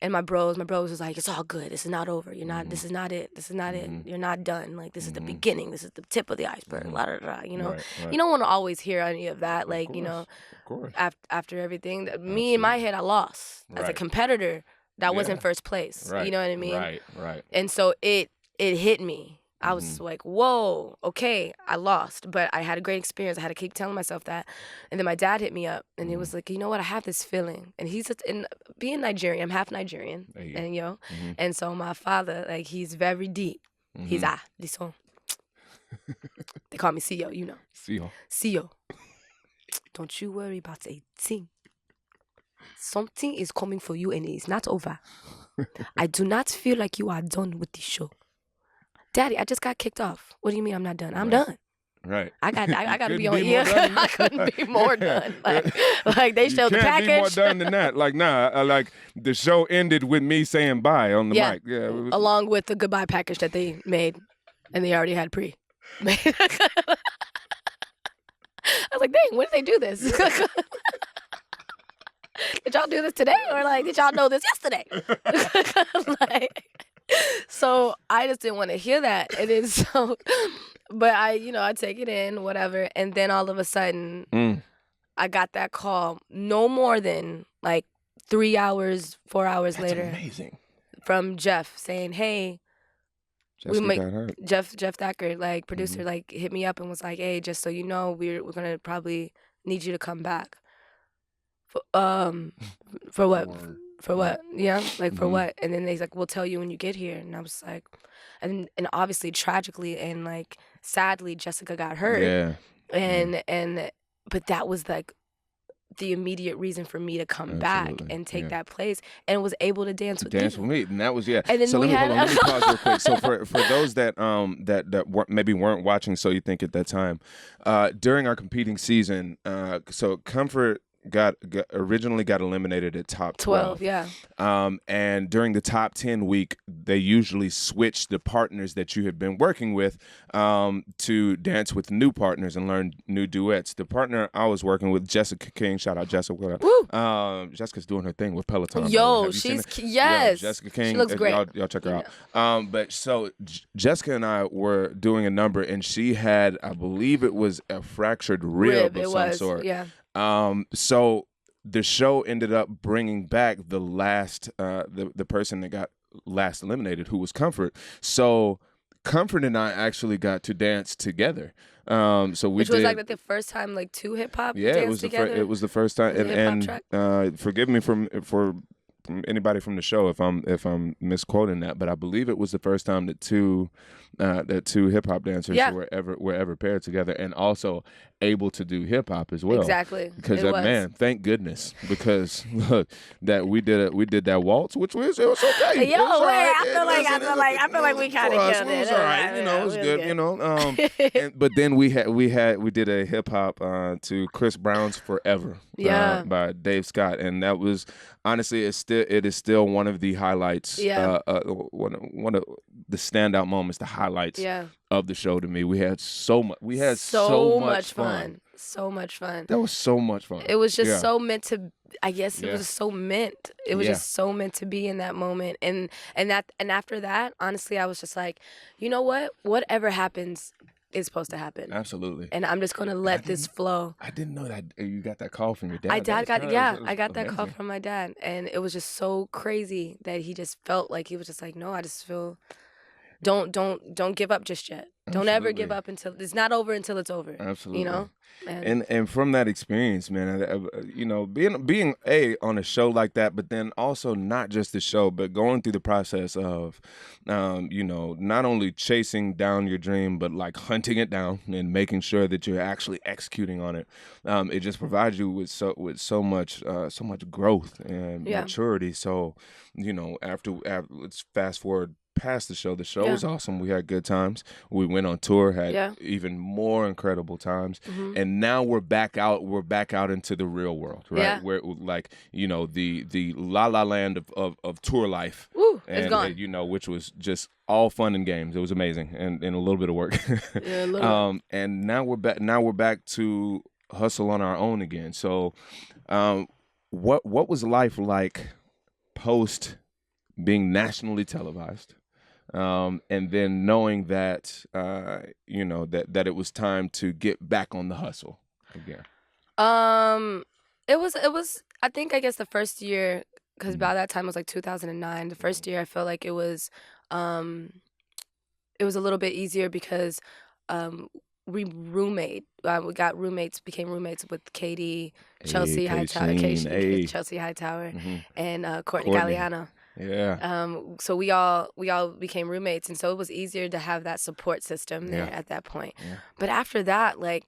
and my bros. My bros was like, it's all good. This is not over. You're not, this is not it. This is not it. You're not done. Like, this is the beginning. This is the tip of the iceberg. La, da, da, you know? You don't want to always hear any of that. Like, you know, after everything. Me, in my head, I lost. As a competitor, that wasn't first place. You know what I mean? And so it hit me. I was like, whoa, okay, I lost, but I had a great experience. I had to keep telling myself that. And then my dad hit me up, and he was like, you know what, I have this feeling. And he's in being Nigerian, I'm half Nigerian, and and so my father, like, he's very deep. He's listen. They call me CEO, you know. CEO. Don't you worry about a thing. Something is coming for you, and it's not over. I do not feel like you are done with the show. Daddy, I just got kicked off. What do you mean I'm not done? I'm done. Right. I got to be on here. I couldn't be more done. Like they showed the package. You can't be more done than that. Like, nah, like the show ended with me saying bye on the mic. Yeah. Along with the goodbye package that they made, and they already had pre. I was like, dang, when did they do this? Did y'all do this today? Or like, did y'all know this yesterday? So I just didn't want to hear that. And then so, but I take it in, whatever. And then all of a sudden, I got that call no more than like 3 hours, 4 hours later. Amazing. From Jeff saying, hey, Jeff Thacker, like producer, like hit me up and was like, hey, just so you know, we're going to probably need you to come back. For what? For what? Yeah, like for what? And then he's like, we'll tell you when you get here. And I was like, and obviously tragically and like sadly, Jessica got hurt. Yeah. And but that was like the immediate reason for me to come back and take that place, and was able to dance with me. And that was And then so let me pause real quick. So for those that maybe weren't watching, so you think at that time, during our competing season, so Comfort originally got eliminated at top 12. Yeah. And during the top 10 week, they usually switch the partners that you have been working with to dance with new partners and learn new duets. The partner I was working with, Jessica King, shout out Jessica. Jessica's doing her thing with Peloton. Yo, she's yes. Yeah, Jessica King. She looks great. Y'all check her out. But so Jessica and I were doing a number, and she had, I believe it was a fractured rib of some sort. Yeah. So the show ended up bringing back the last, the person that got last eliminated, who was Comfort. So Comfort and I actually got to dance together. Which was like the first time like two hip hop danced together. It was the first time, and forgive me for anybody from the show if I'm misquoting that, but I believe it was the first time that two hip hop dancers were ever paired together, and also able to do hip hop as well. Exactly. Because man, thank goodness, because look, that we did that waltz, which was okay. Yo, I feel like we kind of killed it. It was all right, it was good. But then we did a hip hop to Chris Brown's Forever, by Dave Scott, and that was honestly it is still one of the highlights. One of the standout moments, the highlights of the show to me. We had so much. We had so much fun. So much fun. That was so much fun. It was just so meant to. I guess it was so meant. It was just so meant to be in that moment. And after that, honestly, I was just like, you know what? Whatever happens is supposed to happen. Absolutely. And I'm just gonna let this flow. I didn't know that you got that call from your dad. I got that call from my dad, and it was just so crazy that he just felt like he was just like, no, I just feel. Don't give up just yet. Don't ever give up until it's not over until it's over. Absolutely. You know? And from that experience, man, being on a show like that, but then also not just the show, but going through the process of, not only chasing down your dream, but like hunting it down and making sure that you're actually executing on it. It just provides you with so much growth and maturity. So, after let's fast forward past the show. The show was awesome. We had good times. We went on tour, had even more incredible times, and now we're back out. We're back out into the real world, right? Yeah. Where the la la land of tour life, it's gone. Which was just all fun and games. It was amazing, and a little bit of work. Yeah, a little. And now we're back. Now we're back to hustle on our own again. So, what was life like post being nationally televised? And then knowing that, that it was time to get back on the hustle again. It was, I guess the first year, because by that time it was like 2009. The first year I felt like it was it was a little bit easier because um, we got roommates, became roommates with Katie, Hey, Chelsea Katie Hightower, Sheen. Hey. Chelsea Hightower, Hmm. and Courtney Courtney. Galliano. Yeah. So we all became roommates, and so it was easier to have that support system there Yeah. at that point. Yeah. But after that, like,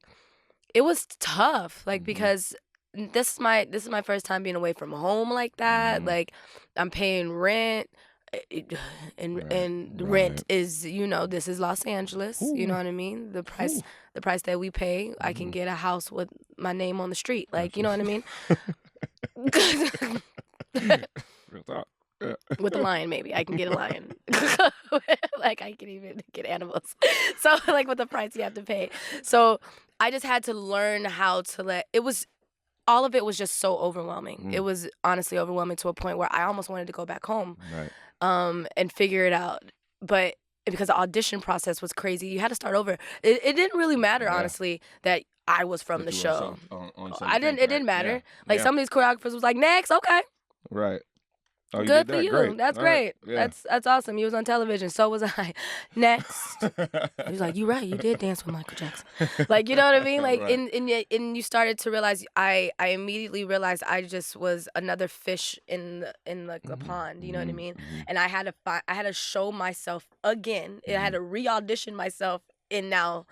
it was tough, like, Mhm. because this is my first time being away from home like that. Mhm. Like, I'm paying rent. And rent Right. is, you know, this is Los Angeles, you know Ooh. what I mean? Ooh. The price that we pay, I can Mhm. get a house with my name on the street, like, you know what I mean? Real talk. Yeah. With a lion, maybe I can get a lion. Like, I can even get animals. So, like, with the price you have to pay. So I just had to learn how to all of it was just so overwhelming. It was honestly overwhelming to a point where I almost wanted to go back home, Right. and figure it out. But because the audition process was crazy, you had to start over. It didn't really matter, Yeah. honestly, that I was from That the you were show. on some I thing, didn't. It right? didn't Yeah. matter. Like, Yeah. some of these choreographers was like, next, okay. Right. Oh, you Good did for that? you. Great. That's All right. great. Yeah. That's awesome. You was on television. So was I. Next. He was like, "You right. You did dance with Michael Jackson." Like, you know what I mean? Like, Right. and you started to realize. I immediately realized I just was another fish in the pond. You know what I mean? And I had to show myself again. I had to re-audition myself in now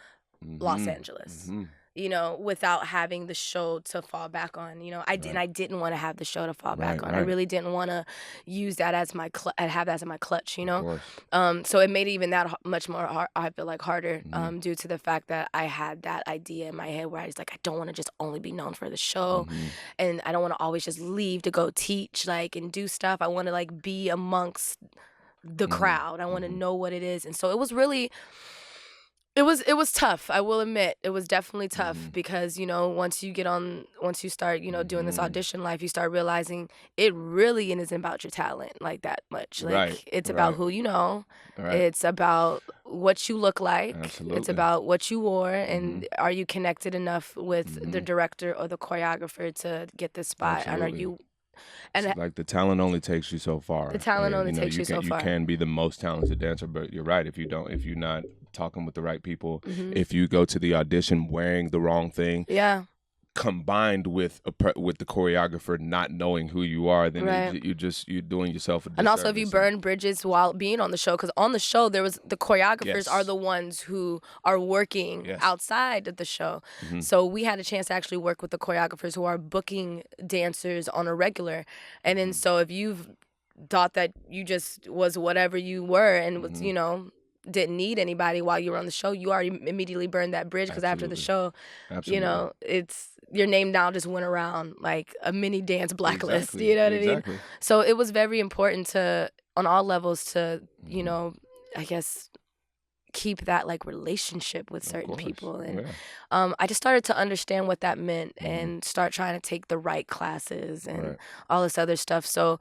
Los Angeles. You know, without having the show to fall back on. You know, I didn't want to have the show to fall back on. I really didn't want to use that as my have that as my clutch. You Of know, course. so it made it even that much more I feel like harder, due to the fact that I had that idea in my head where I was like, I don't want to just only be known for the show, and I don't want to always just leave to go teach, like, and do stuff. I want to, like, be amongst the crowd. I want to know what it is, and so it was really. It was tough. I will admit it was definitely tough because, you know, once you start, you know, doing this audition life, you start realizing it really isn't about your talent like that much. Like, Right. it's about who you know. Right. It's about what you look like. It's Absolutely. about what you wore, and are you connected enough with the director or the choreographer to get this spot? And are Absolutely. you? It's And like the talent only takes you so far. the talent only you know, takes you so far. You can be the most talented dancer, but you're right. If you're not talking with the right people, if you go to the audition wearing the wrong thing, Yeah. combined with the choreographer not knowing who you are, then Right. you're doing yourself a disservice. And also, if you burn bridges while being on the show, because on the show the choreographers are the ones who are working outside of the show. So we had a chance to actually work with the choreographers who are booking dancers on a regular. And then so if you've thought that you just was whatever you were and was, you know, didn't need anybody while you were on the show, you already immediately burned that bridge, because after the show, you know, it's your name now just went around like a mini dance blacklist. Exactly. You know what I mean? Exactly. So it was very important to, on all levels, to, you know, I guess, keep that, like, relationship with certain people. And I just started to understand what that meant and start trying to take the right classes and all this other stuff. So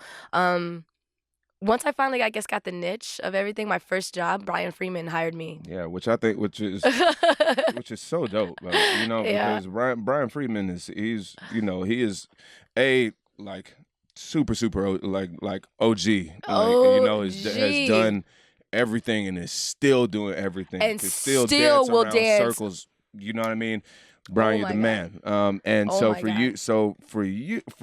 once I finally, I guess, got the niche of everything, my first job, Brian Freeman hired me. Yeah, which is so dope, you know, because Brian Freeman he is a, like, super like OG, like, you know, has done everything and is still doing everything and still still dance will around dance. circles. You know what I mean? Brian, you're the man. And Oh so my for God.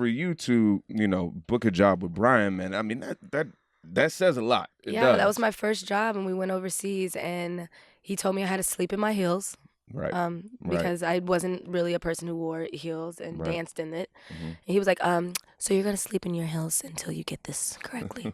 you to, you know, book a job with Brian, man, I mean, that says a lot. It does. That was my first job, and we went overseas, and he told me I had to sleep in my heels. Right. Because I wasn't really a person who wore heels and danced in it. And he was like, so you're gonna sleep in your heels until you get this correctly.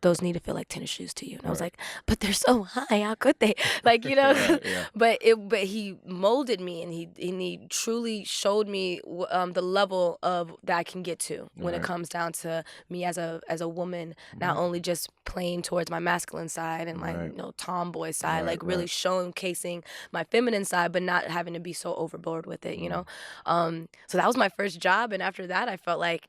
Those need to feel like tennis shoes to you. And I was like, but they're so high, how could they? Like, you know. But he molded me, and he truly showed me the level of that I can get to when it comes down to me as a woman, not only just playing towards my masculine side and my, you know, tomboy side, like really showcasing my feminine side, but not having to be so overboard with it, you know. So that was my first job, and after that I felt like,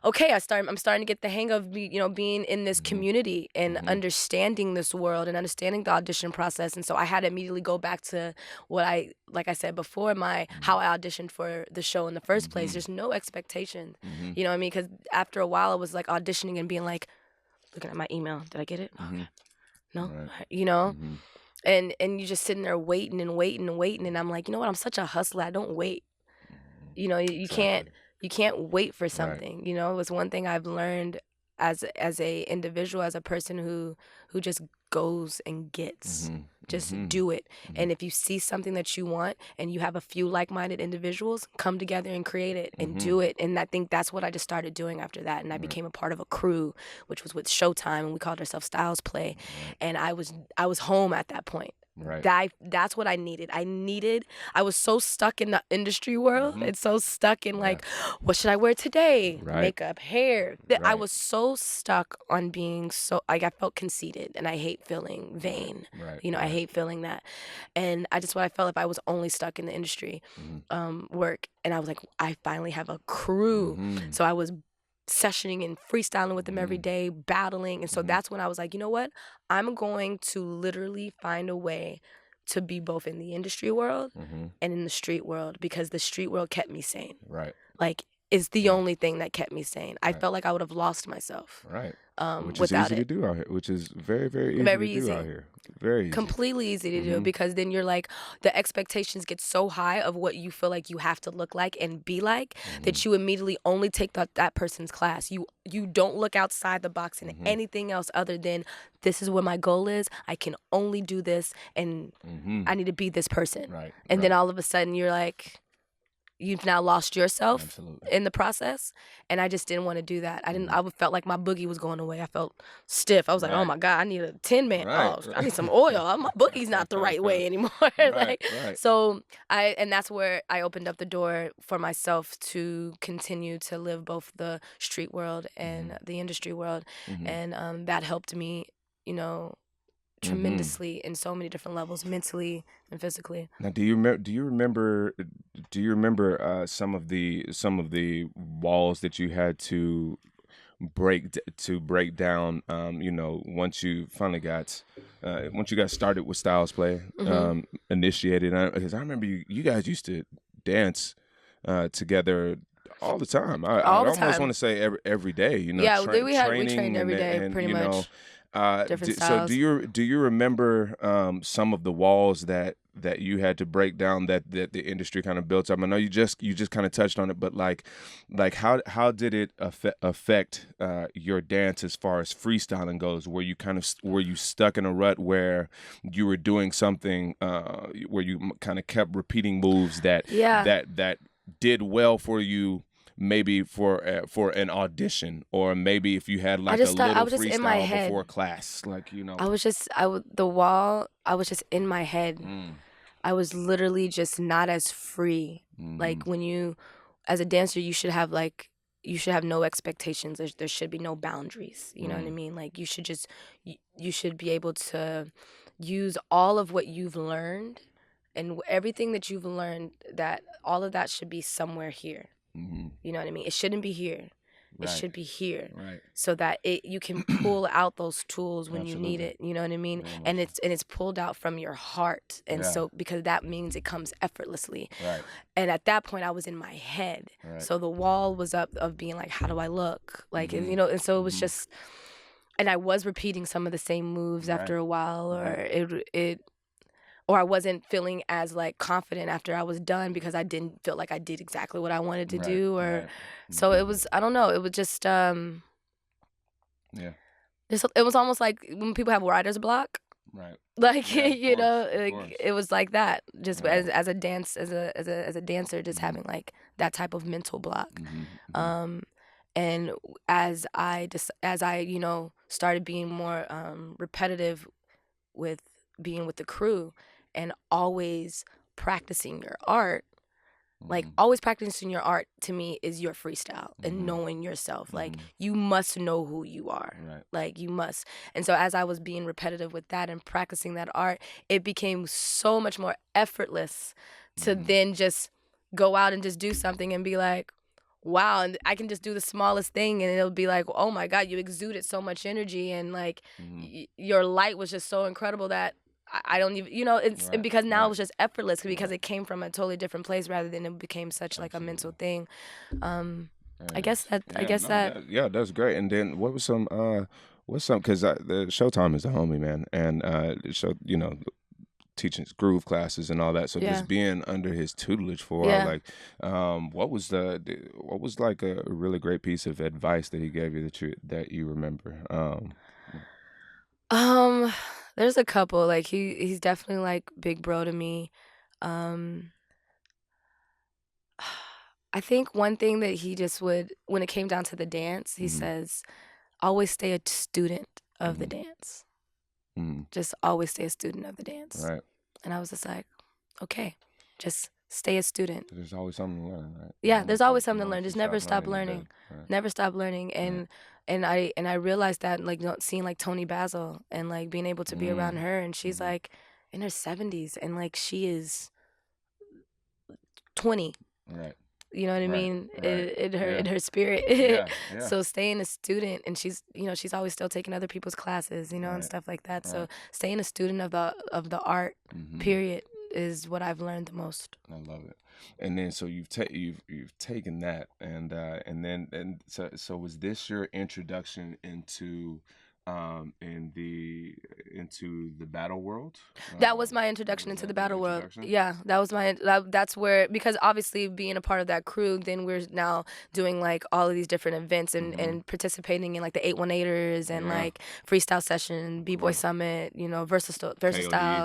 okay, I'm starting to get the hang of being in this community and understanding this world and understanding the audition process. And so I had to immediately go back to like I said before, how I auditioned for the show in the first place. There's no expectation, you know what I mean? Because after a while I was like auditioning and being like, looking at my email, did I get it? Okay. No, you know. and you just sitting there waiting and waiting and waiting, and I'm like, you know what? I'm such a hustler. I don't wait. You know, you can't Exactly. wait for Right. something. You know, it was one thing I've learned as a individual, as a person who just goes and gets. Mm-hmm. Just Mm-hmm. do it. Mm-hmm. And if you see something that you want and you have a few like-minded individuals, come together and create it and Mm-hmm. do it. And I think that's what I just started doing after that. And I Right. became a part of a crew, which was with Showtime, and we called ourselves Styles Play. Right. And I was home at that point. Right. That's what I needed. I was so stuck in the industry world Mm-hmm. and so stuck in Yeah. like, what should I wear today? Right. Makeup, hair. I Right. was so stuck on being so, like, I felt conceited, and I hate feeling vain. Right. You know, I Right. hate feeling that. And I just, what I felt if I was only stuck in the industry work. And I was like, I finally have a crew. Mm-hmm. So I was sessioning and freestyling with them every Mm-hmm. day, battling. And so Mm-hmm. that's when I was like, you know what? I'm going to literally find a way to be both in the industry world Mm-hmm. and in the street world, because the street world kept me sane. Right. Like, it's the Yeah. only thing that kept me sane. I Right. felt like I would have lost myself Right. Which is without easy to it. do out here. Which is very, very easy Very to do out easy. here. Very easy. Completely easy to do, because then you're like, the expectations get so high of what you feel like you have to look like and be like that you immediately only take that person's class. You don't look outside the box in anything else other than, this is what my goal is. I can only do this, and I need to be this person. Right. And right. then all of a sudden you're like, you've now lost yourself Absolutely. in the process. And I just didn't want to do that. I Mm-hmm. I felt like my boogie was going away. I felt stiff. I was like, oh Right. my God, I need a 10-man. Right. Oh, I need some oil. My boogie's not the right way anymore. Right. Right. So and that's where I opened up the door for myself to continue to live both the street world and the industry world. Mm-hmm. And that helped me, you know, tremendously in so many different levels, mentally and physically. Now, do you remember? Do you remember some of the walls that you had to break down? You know, once you finally got started with Styles Play, initiated. Because I remember you guys used to dance together all the time. I All the almost time. want to say every day. You know, Yeah, we training trained every day, and pretty you know. much. Different So styles. do you remember some of the walls that you had to break down that the industry kind of built up? I know you just kind of touched on it, but like how did it affect your dance as far as freestyling goes? Were you stuck in a rut where you were doing something where you kind of kept repeating moves that did well for you? Maybe for an audition, or maybe if you had like a little I was just in my freestyle head. before class, like, you know. I was just the wall. I was just in my head. I was literally just not as free. Like, when you, as a dancer, you should have no expectations. There should be no boundaries. You know what I mean? Like, you should be able to use all of what you've learned, and everything that you've learned, that all of that should be somewhere here. You know what I mean? It shouldn't be here. It should be here, Right. so that you can pull out those tools when you need Absolutely. it. You know what I mean? Very much And it's pulled out from your heart, and Yeah. so, because that means it comes effortlessly. Right. And at that point, I was in my head, Right. so the wall was up of being like, how do I look? Like, and, you know, and so it was just, and I was repeating some of the same moves after a while, or or I wasn't feeling as like confident after I was done, because I didn't feel like I did exactly what I wanted to do, or so it was, I don't know, it was just Yeah. it was almost like when people have writer's block. Right. Like, Yeah, of you know, course, of like, course. it was like that, just Right. as a dancer, just having like that type of mental block. And as I you know, started being more repetitive with being with the crew, and always practicing your art, like, always practicing your art to me is your freestyle and knowing yourself. Like, you must know who you are. Right. Like, you must. And so as I was being repetitive with that and practicing that art, it became so much more effortless to then just go out and just do something and be like, wow, and I can just do the smallest thing, and it'll be like, oh my God, you exuded so much energy, and like your light was just so incredible that I don't even, you know, it's because now it was just effortless, because it came from a totally different place, rather than it became such like a mental thing. I guess that that's great. And then what's some because the Showtime is the homie, man, and show, you know, teaching his groove classes and all that. So Yeah. just being under his tutelage for a while, like, what was like a really great piece of advice that he gave you that you remember? There's a couple. Like he's definitely like big bro to me. I think one thing that he just would, when it came down to the dance, he says, always stay a student of the dance. Just always stay a student of the dance. Right. And I was just like, okay, just stay a student. There's always something to learn, right? Yeah, there's always something to learn. Just never stop learning. Right. Never stop learning. And I realized that, like, seeing like Toni Basil and like being able to be around her, and she's like in her 70s and like she is 20. Right. You know what I mean? Right. In her spirit. Yeah. So staying a student, and she's always still taking other people's classes, and stuff like that. Right. So staying a student of the art, period, is what I've learned the most. I love it. And then so you've taken that, and so was this your introduction into into the battle world? That was my introduction into the battle world. Yeah, that was that's where, because obviously being a part of that crew, then we're now doing like all of these different events and participating in like the 818ers and like freestyle session, B-Boy Summit, Versatile,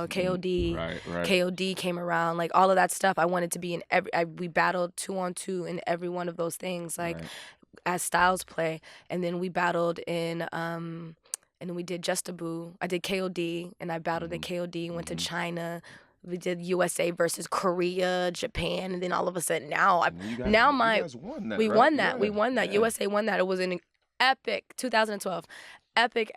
KOD. Right. KOD came around, like all of that stuff. I wanted to be in we battled 2-on-2 in every one of those things, like as Styles play, and then we battled in and then we did Just a Boo. I did KOD, and I battled at KOD, went to China. We did USA versus Korea, Japan, and then all of a sudden you guys won that, we right? won that. Yeah. We won that. Yeah. USA won that. It was an epic 2012. Epic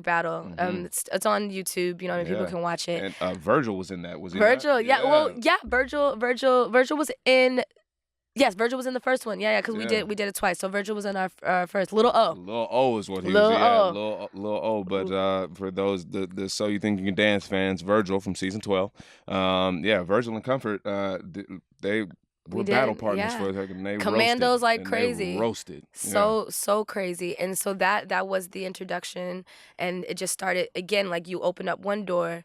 battle. It's on YouTube. People can watch it. And Virgil was in that. Was he? Virgil, yeah. Well, yeah. Virgil was in. Yes, Virgil was in the first one. Yeah, because we did it twice. So Virgil was in our first. Little O. Little O is what he Lil was. O. Little O. But for those the So You Think You Can Dance fans, Virgil from season 12. Virgil and Comfort. They were battle partners for it. And they Commandos roasted, like and crazy. They roasted. So crazy. And so that was the introduction, and it just started again. Like you open up one door,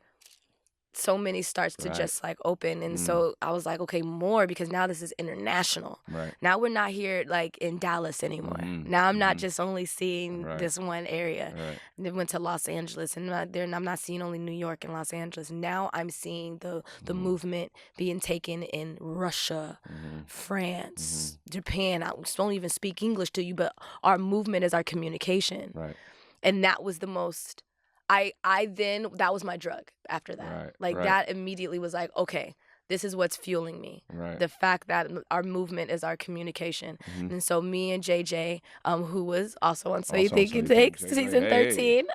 so many starts to just like open, and so I was like, okay, more, because now this is international. Right. Now we're not here like in Dallas anymore. Now I'm not just only seeing this one area. Right. Then went to Los Angeles, and I'm not seeing only New York and Los Angeles. Now I'm seeing the movement being taken in Russia, France, Japan. I don't even speak English to you, but our movement is our communication. Right. And that was the most. Then that was my drug after that. That immediately was like, okay, this is what's fueling me. Right. The fact that our movement is our communication. And so me and JJ, who was also on So You Think You Take, season 13.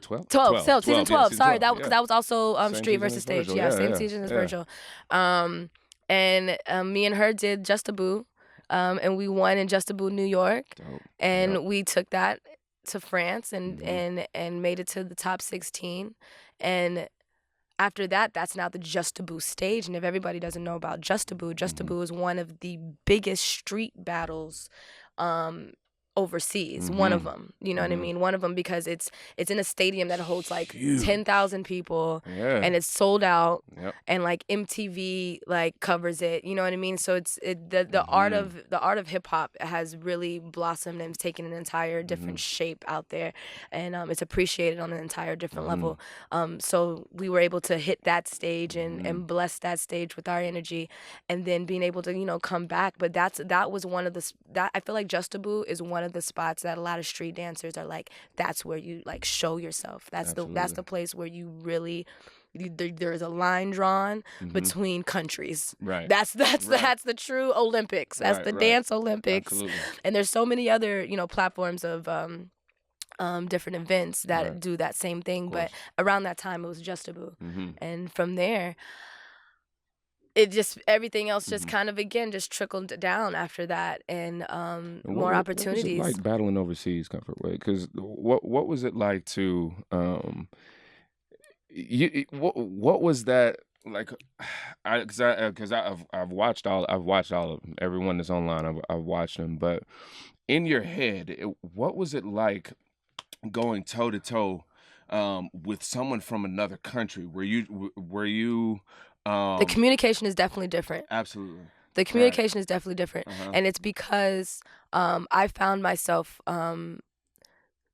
12. Season 12. Sorry, that was also Street versus Stage. Same season as Virgil. And me and her did Just a Boo. And we won in Just a Boo, New York. Dope. And we took that to France and made it to the top 16. And after that, that's now the Just a Boo stage. And if everybody doesn't know about Just a Boo is one of the biggest street battles overseas. One of them, you know what I mean? One of them, because it's in a stadium that holds like 10,000 people, and it's sold out, and like MTV like covers it, you know what I mean? So the art of hip hop has really blossomed and taken an entire different shape out there, and it's appreciated on an entire different level. So we were able to hit that stage and bless that stage with our energy, and then being able to come back. But that was one of that I feel like Just a Boo is one of the spots that a lot of street dancers are like, that's where you like show yourself. That's the place where you really there's a line drawn between countries. Right. That's the true Olympics. That's the dance Olympics. Absolutely. And there's so many other platforms of different events that do that same thing. But around that time it was Just a Boo. And from there, it just, everything else just kind of, again, just trickled down after that, and more opportunities. What was it like battling overseas, Comfort Way? Because what was it like to, what was that like? Because I've watched all of them. Everyone that's online, I've watched them. But in your head, what was it like going toe to toe with someone from another country, were you The communication is definitely different. absolutely The right? communication is definitely different, Uh-huh. and it's because I found myself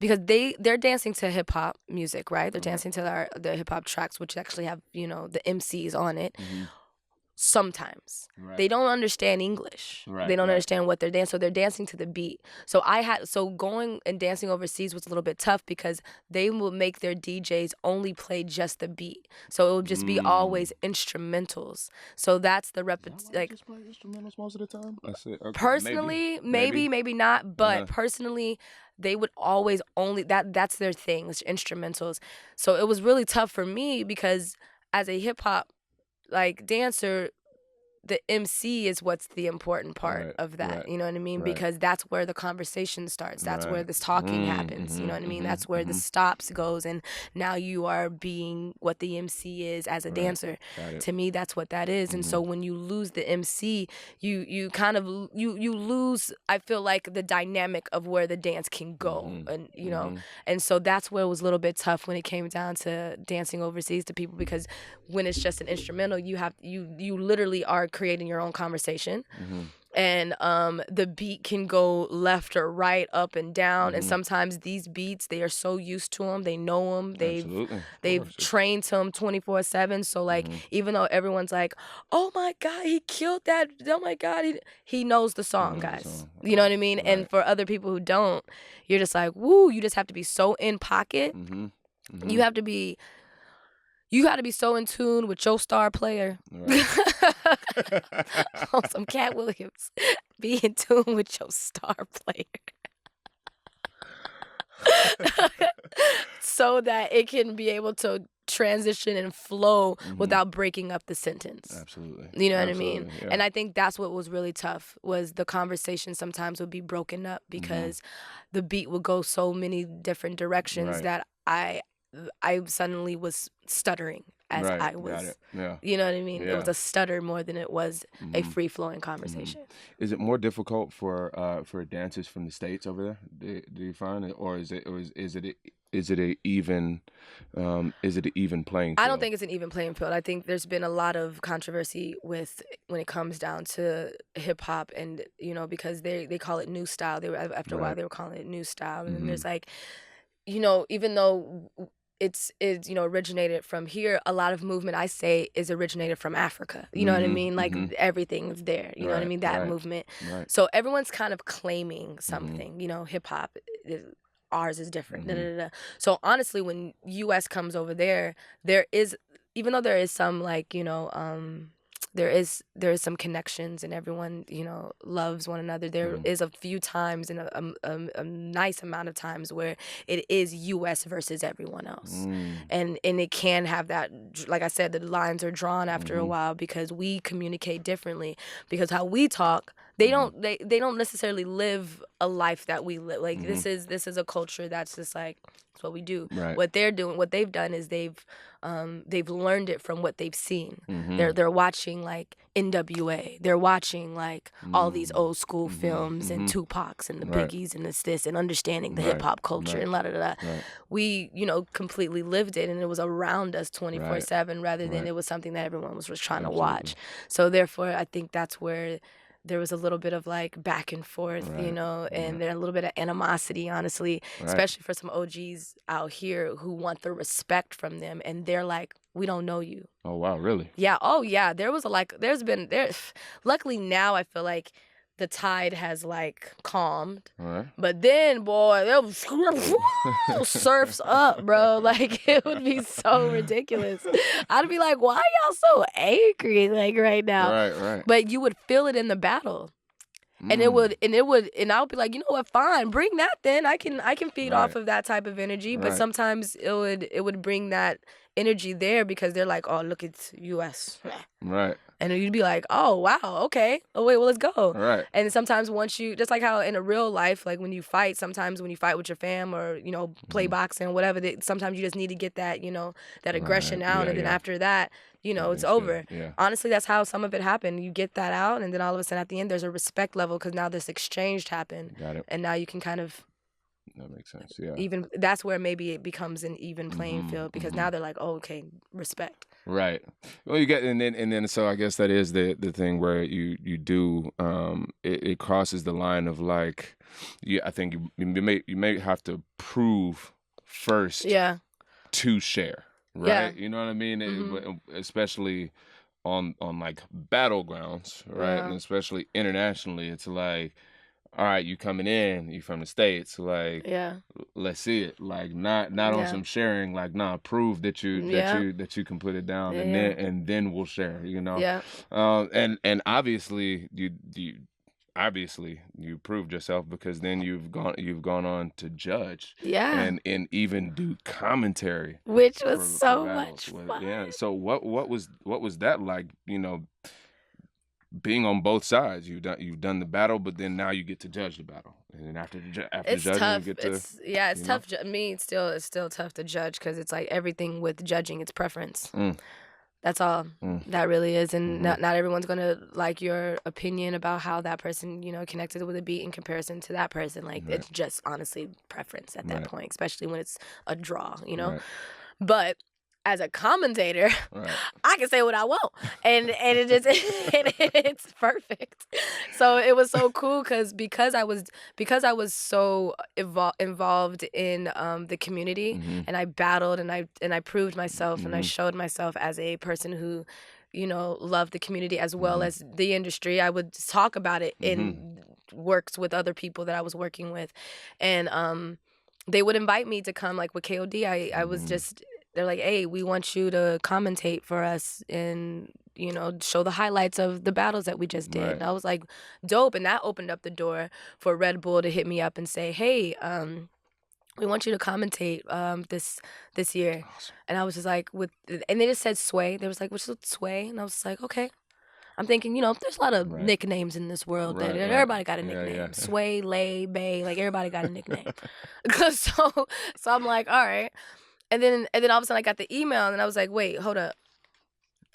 because they're dancing to hip hop music, right? They're dancing to the hip hop tracks, which actually have the MCs on it. Mhm. Sometimes Right. they don't understand English. Right, They don't right. understand what they're dancing, so they're dancing to the beat. So going and dancing overseas was a little bit tough because they will make their DJs only play just the beat. So it will just be always instrumentals. So that's the like. Just play instrumentals most of the time. I said, okay, Personally, maybe not, but personally, they would always only that's their thing, it's instrumentals. So it was really tough for me because as a hip hop like dancer, the MC is what's the important part Right, of that. right, You know what I mean? right. Because that's where the conversation starts. That's where Right. this talking happens. You know what I mean? That's where the stops goes, and now you are being what the MC is as a Right. dancer. Got it. To me, that's what that is. And so when you lose the MC, you kind of you lose. I feel like the dynamic of where the dance can go, and and so that's where it was a little bit tough when it came down to dancing overseas to people, because when it's just an instrumental, you literally are creating your own conversation. And the beat can go left or right, up and down, and sometimes these beats, they are so used to them, they know them, they've trained to them 24/7. So like even though everyone's like, oh my god, he killed that, oh my god, he knows the song, guys. You know what I mean? Right. And for other people who don't, you're just like, woo, you just have to be so in pocket. You have to be so in tune with your star player. Right. On some Cat Williams. Be in tune with your star player. So that it can be able to transition and flow without breaking up the sentence. Absolutely. You know what I mean? Yeah. And I think that's what was really tough, was the conversation sometimes would be broken up because the beat would go so many different directions that I suddenly was stuttering as I was. Got it. Yeah. You know what I mean? Yeah. It was a stutter more than it was a free-flowing conversation. Is it more difficult for dancers from the States over there? Do you find it, or is it an even playing field? I don't think it's an even playing field. I think there's been a lot of controversy when it comes down to hip hop, and because they call it new style. After a while they were calling it new style, and then there's like, even though it's originated from here, a lot of movement, I say, is originated from Africa. You know what I mean? Like everything's there. You know what I mean? That movement. Right. So everyone's kind of claiming something. Hip hop, ours is different. So honestly, when U.S. comes over there is, even though there is some like there is some connections, and everyone loves one another. There is a few times, and a nice amount of times, where it is U.S. versus everyone else, and it can have that. Like I said, the lines are drawn after a while because we communicate differently. Because how we talk, they don't necessarily live a life that we live. Like this is a culture that's just like, it's what we do. Right. What they've done is they've learned it from what they've seen. They're watching like NWA. They're watching like all these old school films and Tupacs and the Biggies and this and understanding the hip hop culture and la da da. Right. We completely lived it, and it was around us 24/7 rather than it was something that everyone was trying to watch. So therefore, I think that's where there was a little bit of like back and forth, and there a little bit of animosity, honestly, especially for some OGs out here who want the respect from them, and they're like, we don't know you. Oh wow, really? Yeah. Oh yeah. Luckily now I feel like the tide has like calmed. Right. But then, boy, there was surfs up, bro. Like it would be so ridiculous. I'd be like, why y'all so angry like right now? Right. But you would feel it in the battle. And I would be like, you know what, fine, bring that then. I can feed off of that type of energy. But sometimes it would bring that energy there because they're like, oh, look, it's US. Right. And you'd be like, oh, wow, okay. Oh, wait, well, let's go. Right. And sometimes once you, just like how in a real life, like when you fight, sometimes when you fight with your fam or, play boxing or whatever, sometimes you just need to get that, that aggression out. And then after that, it's over. Yeah. Honestly, that's how some of it happened. You get that out, and then all of a sudden at the end, there's a respect level because now this exchange happened. Got it. And now you can kind of That makes sense. Yeah. Even that's where maybe it becomes an even playing field, because now mhm. they're like, oh, okay, respect. Right. Well, you get, and then so I guess that is the thing where you do it crosses the line of like, I think you may have to prove first Yeah. to share, Yeah. right? You know what I mean? hmm Especially on like battlegrounds, right? And Yeah. especially internationally, it's like, all right, you coming in, you from the States, like, Yeah. let's see it. Like, not on Yeah. some sharing, like, nah, prove that you Yeah. can put it down, Yeah. and Yeah. then we'll share, you know. Yeah. And obviously you proved yourself, because then you've gone on to judge Yeah. and even do commentary Which was for so battles. much Well, fun. yeah. So what was that like? Being on both sides. You've done the battle, but then now you get to judge the battle, and then after It's judging, you tough. get to, It's you know. tough. Me, it's still tough to judge, because it's like everything with judging, it's preference. Mm, That's all. mm, That really is, and mhm. not everyone's gonna like your opinion about how that person, connected with a beat in comparison to that person. Like, Right, it's just honestly preference at that right, point, especially when it's a draw. right, But as a commentator, right. I can say what I want, and it just it's perfect. So it was so cool, because I was so involved in the community, Mhm, and I battled, and I proved myself, and I mhm, showed myself as a person who, loved the community as well mhm, as the industry. I would talk about it mhm, in works with other people that I was working with, and they would invite me to come, like with KOD. I was mhm. just they're like, hey, we want you to commentate for us and, show the highlights of the battles that we just did. Right. And I was like, dope. And that opened up the door for Red Bull to hit me up and say, hey, we want you to commentate this year. Awesome. And I was just like, and they just said Sway. They was like, what's Sway? And I was like, okay. I'm thinking, there's a lot of Right. nicknames in this world, that Right. Right. everybody got a Yeah. Yeah. nickname. Sway, Lay, Bay, like everybody got a nickname. so I'm like, all right. And then all of a sudden I got the email, and I was like, wait, hold up.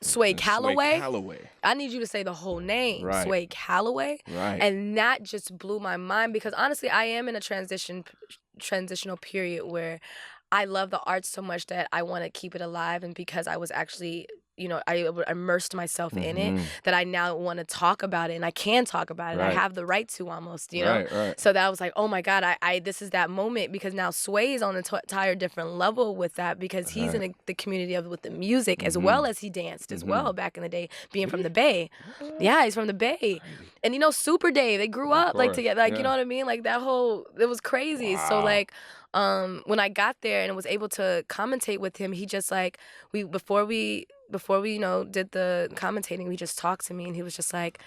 Sway Sway Calloway? Calloway. I need you to say the whole name, Right. Sway Calloway. Right. And that just blew my mind, because honestly, I am in a transitional period where I love the arts so much that I want to keep it alive. And because I was actually, I immersed myself in it, Mhm. that I now want to talk about it, and I can talk about it. I Right. have the right to, almost. Right. Right. So that was like, oh my God, I this is that moment, because now Sway is on an entire different level with that, because he's Right. in the community with the music, as Mhm. well as he danced as well back in the day, being from the Bay. Yeah, he's from the Bay. Crazy. And Super Day, they grew Of up like course. together, like, you know Yeah. what I mean? Like that it was crazy. So Wow. like, when I got there and was able to commentate with him, he just like, before we did the commentating, he just talked to me, and he was just like,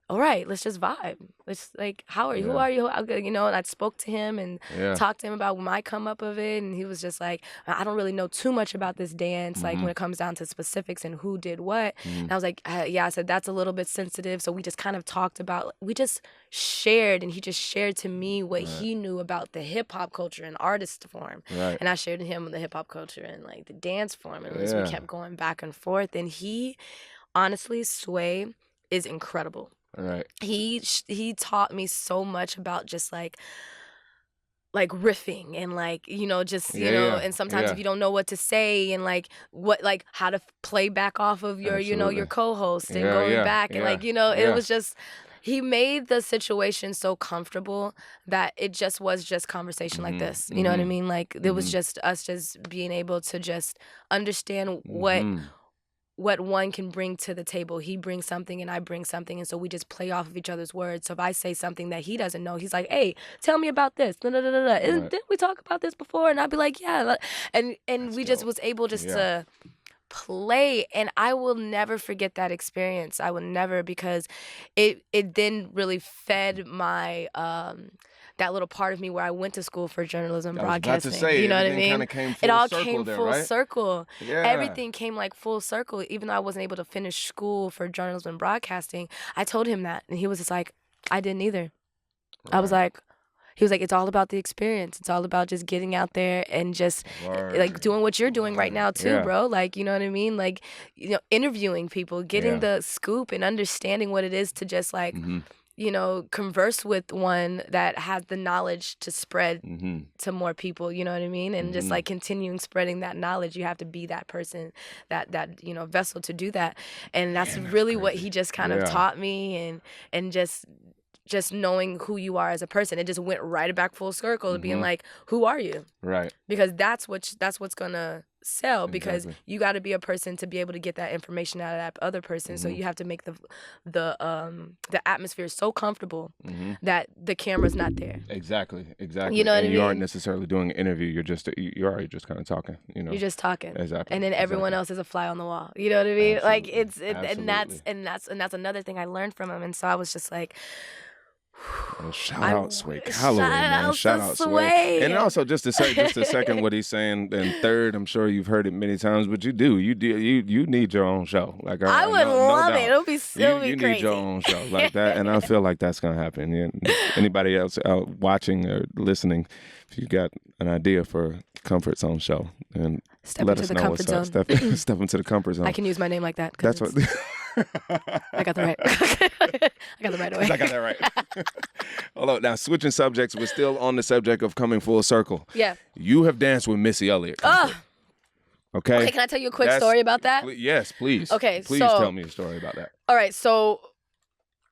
all right, let's just vibe. Let's, like, how are you? Who Yeah. are you? And I spoke to him and Yeah. talked to him about my come up of it. And he was just like, I don't really know too much about this dance, like when Mhm. it comes down to specifics and who did what. Mhm. And I was like, yeah, I said, that's a little bit sensitive. So we just kind of talked about, we just shared, and he just shared to me what Right. he knew about the hip hop culture and artist form. Right. And I shared to him the hip hop culture and like the dance form. And we Yeah. kept going back and forth. And honestly, Sway is incredible. Right. He taught me so much about just like riffing, and like, just, Yeah. Yeah. and sometimes Yeah. if you don't know what to say, and like how to play back off of your, your Absolutely. co-host, and Yeah. going Yeah. back, and Yeah. like, it Yeah. was just, he made the situation so comfortable that it just was just conversation like Mhm. this. You know what I Mhm. mean? Like, it was Mhm. just us just being able to just understand Mhm. what one can bring to the table. He brings something and I bring something, and so we just play off of each other's words. So if I say something that he doesn't know, he's like, hey, tell me about this. Da, da, da, da, da. Right. Didn't we talk about this before? And I'd be like, yeah. And That's we just dope. was able just Yeah. to play, and I will never forget that experience. I will never, because it then really fed my that little part of me where I went to school for journalism I was about to broadcasting. say, You know what I everything kind mean? of came It full all circle came there, full right? circle. Yeah. Everything came like full circle. Even though I wasn't able to finish school for journalism and broadcasting, I told him that, and he was just like, I didn't either. I was Right. like, he was like, it's all about the experience. It's all about just getting out there and just like Word. doing what you're doing right Word. now too, Yeah. bro. Like, you know what I mean? Like, interviewing people, getting Yeah. the scoop, and understanding what it is to just like, Mhm. converse with one that has the knowledge to spread Mm-hmm. to more people, you know what I mean? And just like continuing spreading that knowledge, you have to be that person, that vessel to do that. And that's really what he just kind of taught me, and just knowing who you are as a person. It just went right back full circle to being like, who are you? Right. Because that's what's gonna sell, because you got to be a person to be able to get that information out of that other person. So you have to make the atmosphere so comfortable that the camera's not there. Exactly. You know what I mean? You aren't necessarily doing an interview. You're already just kind of talking. You're just talking. Exactly. And then everyone else is a fly on the wall. You know what I mean? Absolutely. Like and that's another thing I learned from him. And so I was just like, shout out Sway Calloway, man. Shout out Sway. And also just to second what he's saying, and third, I'm sure you've heard it many times, but you need your own show. Like I would love it. It'll be crazy. You need your own show like that, and I feel like that's gonna happen. Yeah. Anybody else out watching or listening, if you got an idea for Comfort's own show, and let us know what's up. Step into the comfort zone. I can use my name like that. That's what. I got the right. I got the right away. I got that right. Hold on. Now, switching subjects, we're still on the subject of coming full circle. Yeah. You have danced with Missy Elliott. Okay. Can I tell you a quick story about that? Yes, please. Okay. Please tell me a story about that. All right. So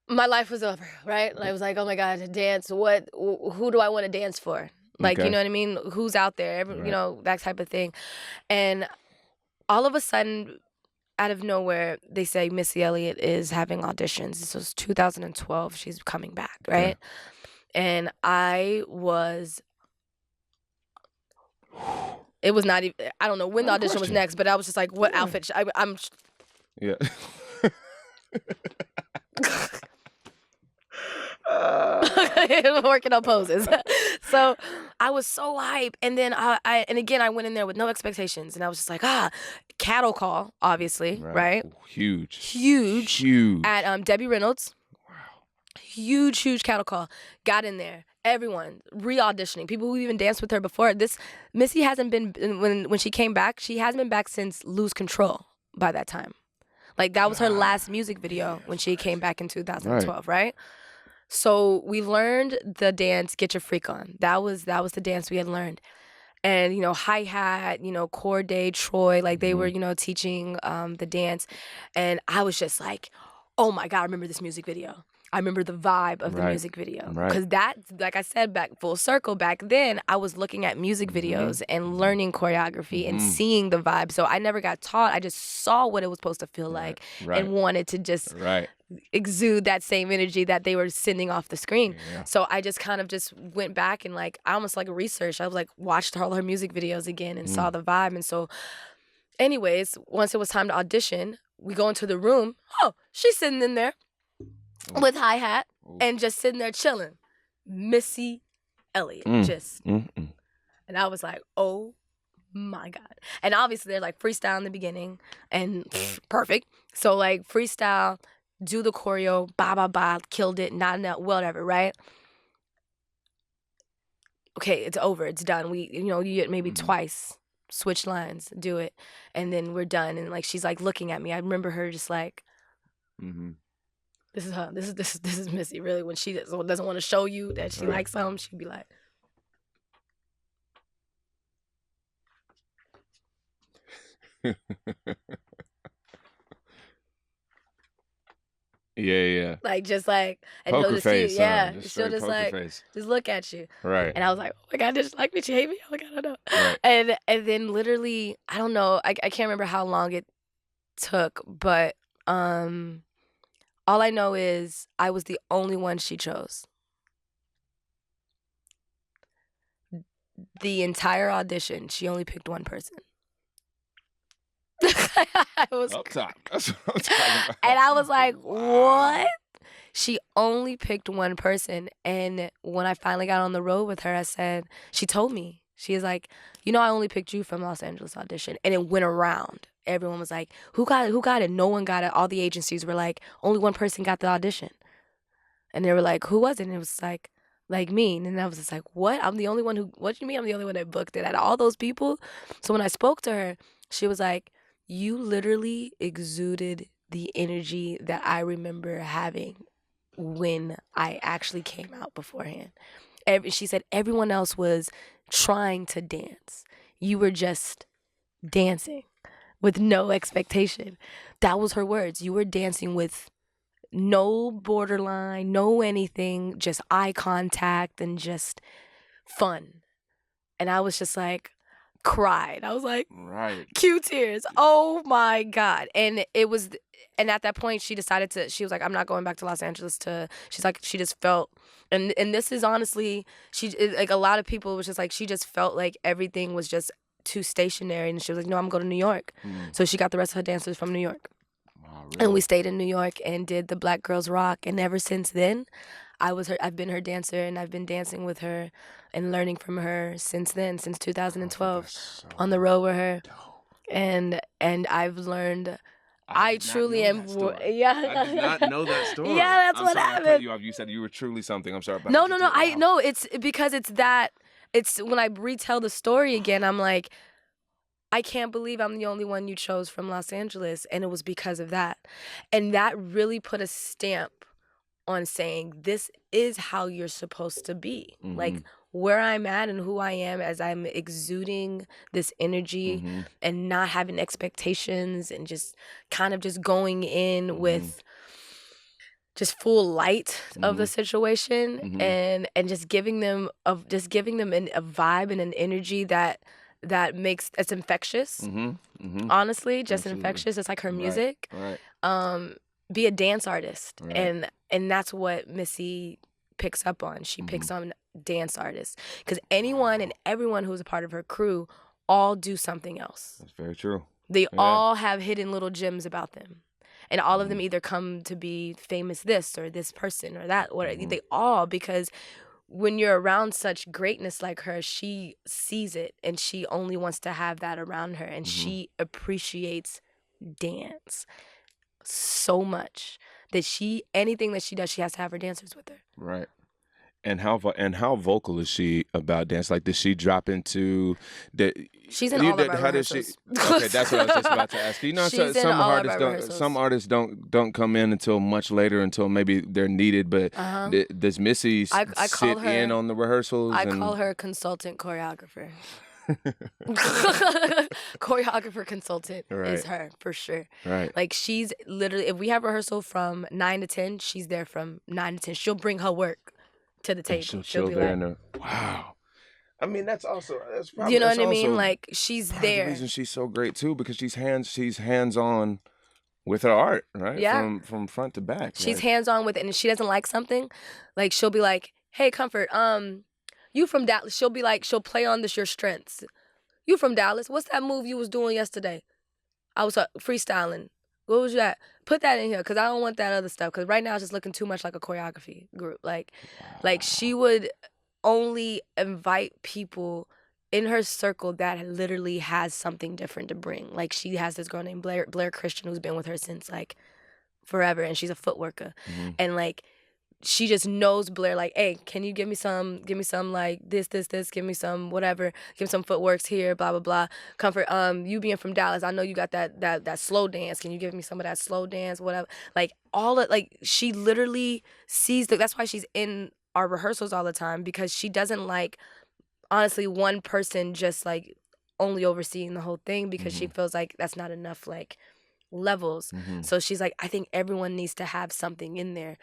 my life was over, right? I was like, oh my God, dance. Who do I want to dance for? Like, you know what I mean? Who's out there? That type of thing. And all of a sudden, out of nowhere, they say Missy Elliott is having auditions. This was 2012. She's coming back, right? And I was... It was not even... I don't know when the audition was next, but I was just like, what outfit I'm... Yeah. Working on poses. So I was so hype, and then I went in there with no expectations, and I was just like, cattle call, obviously, right? Huge at Debbie Reynolds. Wow. Huge cattle call. Got in there. Everyone re-auditioning. People who even danced with her before. Missy hasn't been, when she came back, she hasn't been back since Lose Control by that time. Like, that was her last music video when she came back in 2012, right? So we learned the dance Get Your Freak On. That was the dance we had learned. And, hi-hat, Corday, Troy, like they were, teaching the dance. And I was just like, oh my God, I remember this music video. I remember the vibe of the music video. Because that, like I said, back full circle, back then, I was looking at music videos and learning choreography and seeing the vibe. So I never got taught. I just saw what it was supposed to feel like and wanted to just exude that same energy that they were sending off the screen. Yeah. So I just kind of just went back and I almost researched. I was watched all her music videos again and saw the vibe. And so anyways, once it was time to audition, we go into the room. Oh, she's sitting in there with hi-hat and just sitting there chilling. Missy Elliott, and I was like, oh my God. And obviously they're freestyle in the beginning and perfect. So freestyle, do the choreo, ba, killed it, not enough, whatever, right? Okay, it's over, it's done. You get maybe twice, switch lines, do it, and then we're done. And she's looking at me. I remember her just this is her. This is Missy. Really, when she doesn't want to show you that she likes something, she'd be like, yeah. And poker face. She'll just just look at you. Right. And I was like, oh my God, did she like me? She hate me? Oh my God, I don't know. Right. And then literally, I don't know, I can't remember how long it took, but all I know is I was the only one she chose. The entire audition, she only picked one person. I was up top. That's what I'm talking about. And I was like, what? She only picked one person. And when I finally got on the road with her, she told me, she was like, I only picked you from Los Angeles audition. And it went around. Everyone was like, who got it? No one got it. All the agencies were like, only one person got the audition. And they were like, who was it? And it was like me. And I was just like, what? I'm the only one what do you mean I'm the only one that booked it out of all those people? So when I spoke to her, she was like, you literally exuded the energy that I remember having when I actually came out beforehand. She said everyone else was trying to dance. You were just dancing with no expectation. That was her words. You were dancing with no borderline, no anything, just eye contact and just fun. And I was just like, cried. I was like, Right. cue tears. Oh my God. And it was, and at that point she decided to, she was like, I'm not going back to Los Angeles she's like, she just felt, and this is honestly, like a lot of people was just like, she just felt like everything was just too stationary. And she was like, no, I'm going to New York. So she got the rest of her dancers from New York. Wow, really? And we stayed in New York and did the Black Girls Rock. And ever since then, I've been her dancer, and I've been dancing with her and learning from her since then, since 2012, on the road with her. And I've learned. I truly am. Yeah, I did not know that story. Yeah, that's what happened. happened. You said you were truly something. I'm sorry about No. I know it's because it's that. It's when I retell the story again, I'm like, I can't believe I'm the only one you chose from Los Angeles, and it was because of that, and that really put a stamp on saying this is how you're supposed to be. Like where I'm at and who I am as I'm exuding this energy and not having expectations and just kind of just going in with just full light of the situation and just giving them a vibe and an energy that makes it's infectious. Honestly, just infectious. It's like her music. Right. Be a dance artist. Right. And that's what Missy picks up on. She picks on dance artists. Because anyone and everyone who's a part of her crew all do something else. That's very true. They all have hidden little gems about them. And all of them either come to be famous this or this person or that. Or they all, because when you're around such greatness like her, she sees it and she only wants to have that around her. And she appreciates dance so much that anything that she does, she has to have her dancers with her. Right. And how vocal is she about dance? Like, does she drop into the? She's in all of our rehearsals. Okay, that's what I was just about to ask you. You know, some artists don't come in until much later, until maybe they're needed. But does Missy sit in on the rehearsals? I call her consultant choreographer. Choreographer consultant is her for sure. Right. Like she's literally, if we have rehearsal from 9 to 10, she's there from 9 to 10. She'll bring her work to the table. She'll be there. Wow. I mean, that's probably, you know what I mean? Like she's there. The reason she's so great too, because she's hands on with her art, right? Yeah. From front to back. She's hands on with it, and if she doesn't like something, like she'll be like, "Hey, Comfort, you from Dallas?" She'll be like, she'll play on your strengths. You from Dallas? What's that move you was doing yesterday? I was freestyling. What was that? Put that in here, because I don't want that other stuff. Because right now it's just looking too much like a choreography group. Like she would only invite people in her circle that literally has something different to bring. Like she has this girl named Blair Christian who's been with her since like forever, and she's a footworker. And like she just knows Blair, like, hey, can you give me some like this, give me some whatever, give me some footworks here, blah, blah, blah. Comfort, you being from Dallas, I know you got that slow dance. Can you give me some of that slow dance, whatever? Like all of, like, she literally sees that's why she's in our rehearsals all the time, because she doesn't like, honestly, one person just like only overseeing the whole thing, because she feels like that's not enough like levels. So she's like, I think everyone needs to have something in there.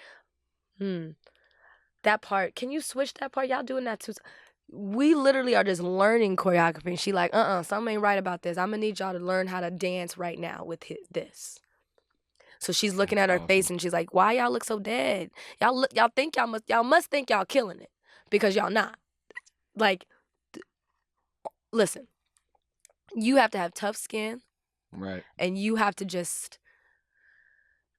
That part, can you switch that part? Y'all doing that too? We literally are just learning choreography. And she like, something ain't right about this. I'm gonna need y'all to learn how to dance right now with this. So she's looking at her face and she's like, why y'all look so dead? Y'all must think y'all killing it, because y'all not. Like, listen, you have to have tough skin. Right. And you have to just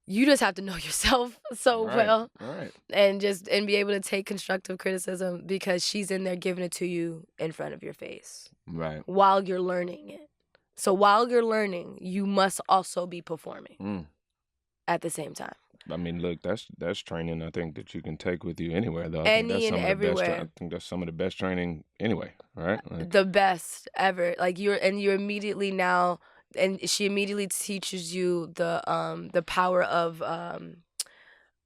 have to know yourself so well. Right. And be able to take constructive criticism, because she's in there giving it to you in front of your face. Right. While you're learning it. So while you're learning, you must also be performing at the same time. I mean, look, that's training I think that you can take with you anywhere, though. Everywhere. I think that's some of the best training anyway, right? Like, the best ever. Like you're immediately now. And she immediately teaches you the power of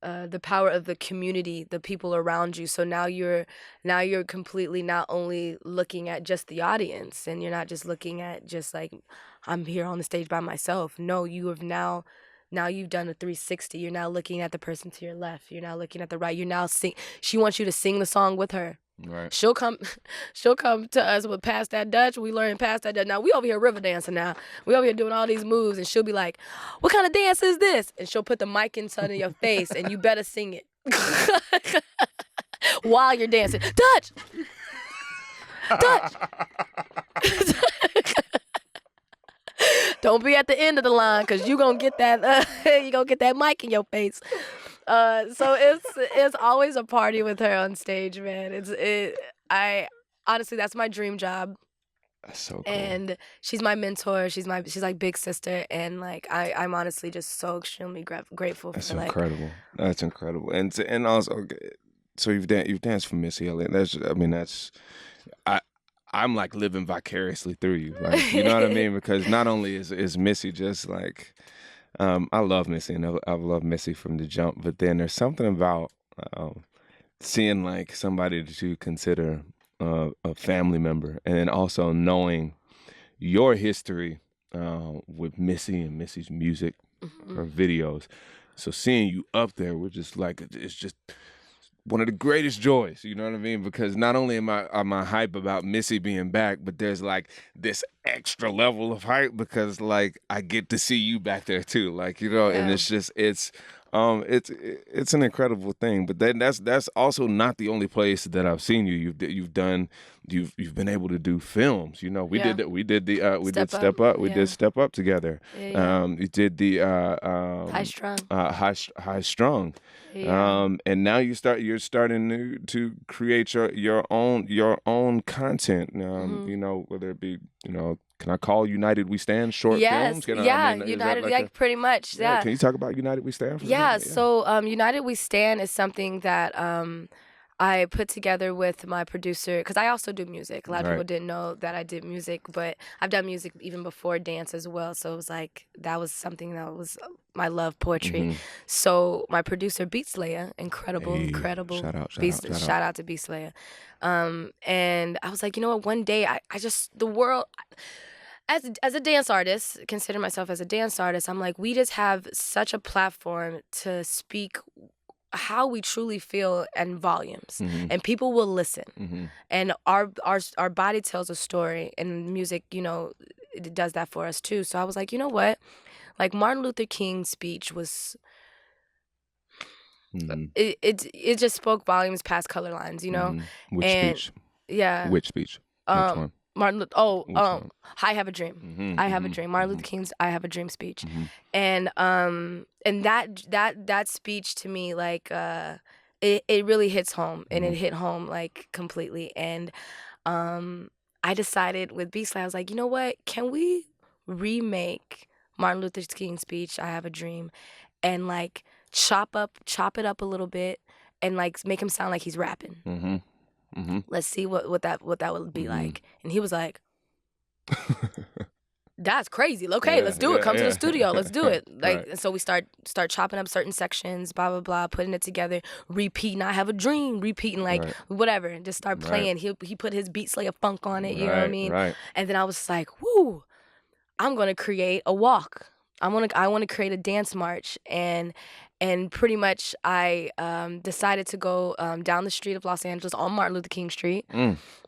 the power of the community, the people around you. So now you're completely not only looking at just the audience, and you're not just looking at just like, I'm here on the stage by myself. No, you have now you've done a 360. You're now looking at the person to your left. You're now looking at the right. You're now she wants you to sing the song with her. Right. She'll come to us with Pass That Dutch. We learn Pass That Dutch. Now we over here river dancing now. We over here doing all these moves, and she'll be like, what kind of dance is this? And she'll put the mic in front of your face, and you better sing it while you're dancing. Dutch! Dutch! Don't be at the end of the line, because you're going to get that mic in your face. So it's always a party with her on stage, man. I honestly, that's my dream job. That's so cool. And she's my mentor. She's like big sister, and like I'm honestly just so extremely grateful. That's for incredible. That's incredible. And also, so you've danced for Missy Elliott. I'm like living vicariously through you. Like, you know what I mean? Because not only is Missy just like, I love Missy, and I've loved Missy from the jump. But then there's something about seeing like somebody to consider a family member, and then also knowing your history with Missy and Missy's music, her videos. So seeing you up there, we're just like, it's just one of the greatest joys, you know what I mean? Because not only am I hype about Missy being back, but there's like this extra level of hype because like I get to see you back there too, like, you know, and it's just it's an incredible thing. But then that's also not the only place that I've seen you. You've been able to do films. You know, we did Step Up together. You did the High Strung. And now you're starting to create your own content. You know, whether it be, you know, can I call United We Stand short films? United, like pretty much. Yeah. Can you talk about United We Stand? So United We Stand is something that I put together with my producer, because I also do music. A lot of people didn't know that I did music, but I've done music even before dance as well. So it was like, that was something that was my love, poetry. So my producer, Beat Slayer, incredible. Shout out to Beat Slayer. And I was like, you know what, one day I just, the world, as a dance artist, consider myself as a dance artist, I'm like, we just have such a platform to speak how we truly feel in volumes, and people will listen. And our body tells a story, and music, you know, it does that for us too. So I was like, you know what, like Martin Luther King's speech was, it just spoke volumes past color lines, you know. Which speech? Yeah. Which speech? Which one? I Have a Dream. I Have a Dream. Martin Luther King's I Have a Dream speech. And that speech to me, like, it really hits home, and it hit home like completely. And I decided with Beastly, I was like, you know what? Can we remake Martin Luther King's speech, I Have a Dream, and like chop it up a little bit, and like make him sound like he's rapping. Let's see what that would be like. And he was like, that's crazy. Okay, let's do it. Come to the studio. Let's do it. Like, so we start chopping up certain sections, blah, blah, blah, putting it together, repeating, I Have a Dream, repeating, like, whatever, and just start playing. He put his Beat Slayer funk on it, you know what I mean? And then I was like, whoo, I'm going to create a walk. I want to create a dance march. And pretty much I decided to go down the street of Los Angeles on Martin Luther King Street.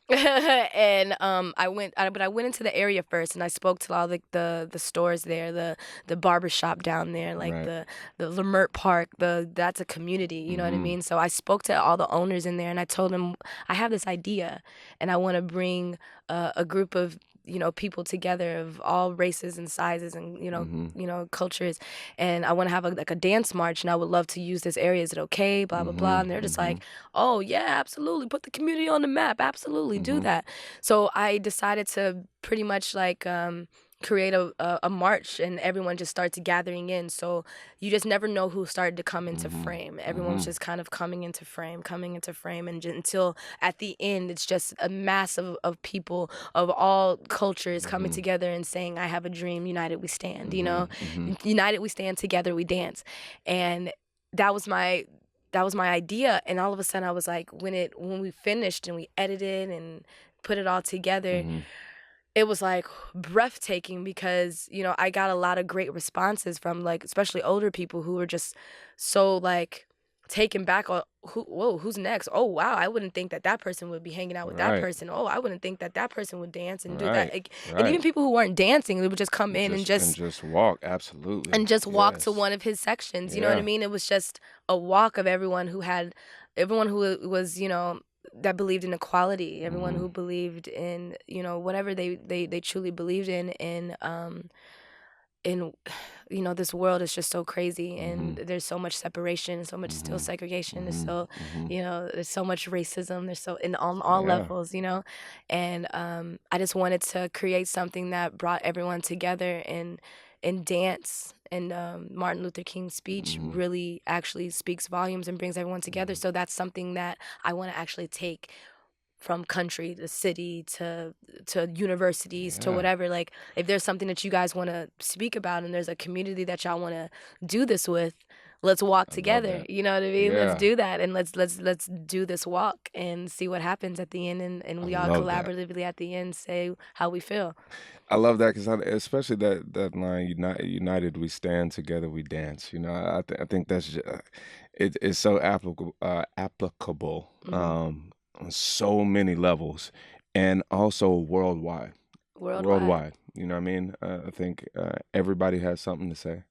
And I went into the area first, and I spoke to all the stores there, the barber shop down there, like the Lemert Park, that's a community, you know what I mean? So I spoke to all the owners in there, and I told them, I have this idea, and I want to bring a group of, you know, people together of all races and sizes and, you know, cultures. And I want to have a dance march, and I would love to use this area. Is it okay? Blah, blah, blah. And they're just like, oh, yeah, absolutely. Put the community on the map. Absolutely. Do that. So I decided to pretty much like create a march, and everyone just starts gathering in. So you just never know who started to come into frame. Everyone was just kind of coming into frame, and until at the end, it's just a mass of people of all cultures coming together and saying, I have a dream, united we stand, you know? United we stand, together we dance. And that was my idea. And all of a sudden I was like, when we finished and we edited and put it all together, Mm-hmm. it was like breathtaking, because I got a lot of great responses from, like, especially older people who were just so like taken back on, who's next? Oh wow, I wouldn't think that person would be hanging out with that Right. person. Oh, I wouldn't think that person would dance and do that. Right. Like, and even Right. people who weren't dancing, they would just come in and Just walk. Absolutely. walk to Yes. one of his sections. You know what I Yeah. mean? It was just a walk of everyone who was, that believed in equality, everyone Mm-hmm. who believed in, whatever they truly believed in. And this world is just so crazy, Mm-hmm. and there's so much separation, so much still Mm-hmm. segregation. There's Mm-hmm. so, Mm-hmm. there's so much racism. There's so in on all Yeah. levels, and I just wanted to create something that brought everyone together in dance. And Martin Luther King's speech Mm-hmm. really actually speaks volumes and brings everyone together. Mm-hmm. So that's something that I want to actually take from country to city to universities to Yeah. whatever. Like, if there's something that you guys want to speak about and there's a community that y'all want to do this with, let's walk I love together. that. You know what I mean? Let's Yeah. do that, and let's do this walk and see what happens at the end, and I we all love that. collaboratively at the end say how we feel. I love that because especially that line, united we stand, together we dance. I think that's it's so applicable Hmm. on so many levels, and also worldwide. Worldwide. Worldwide, you know what I mean? I think everybody has something to say.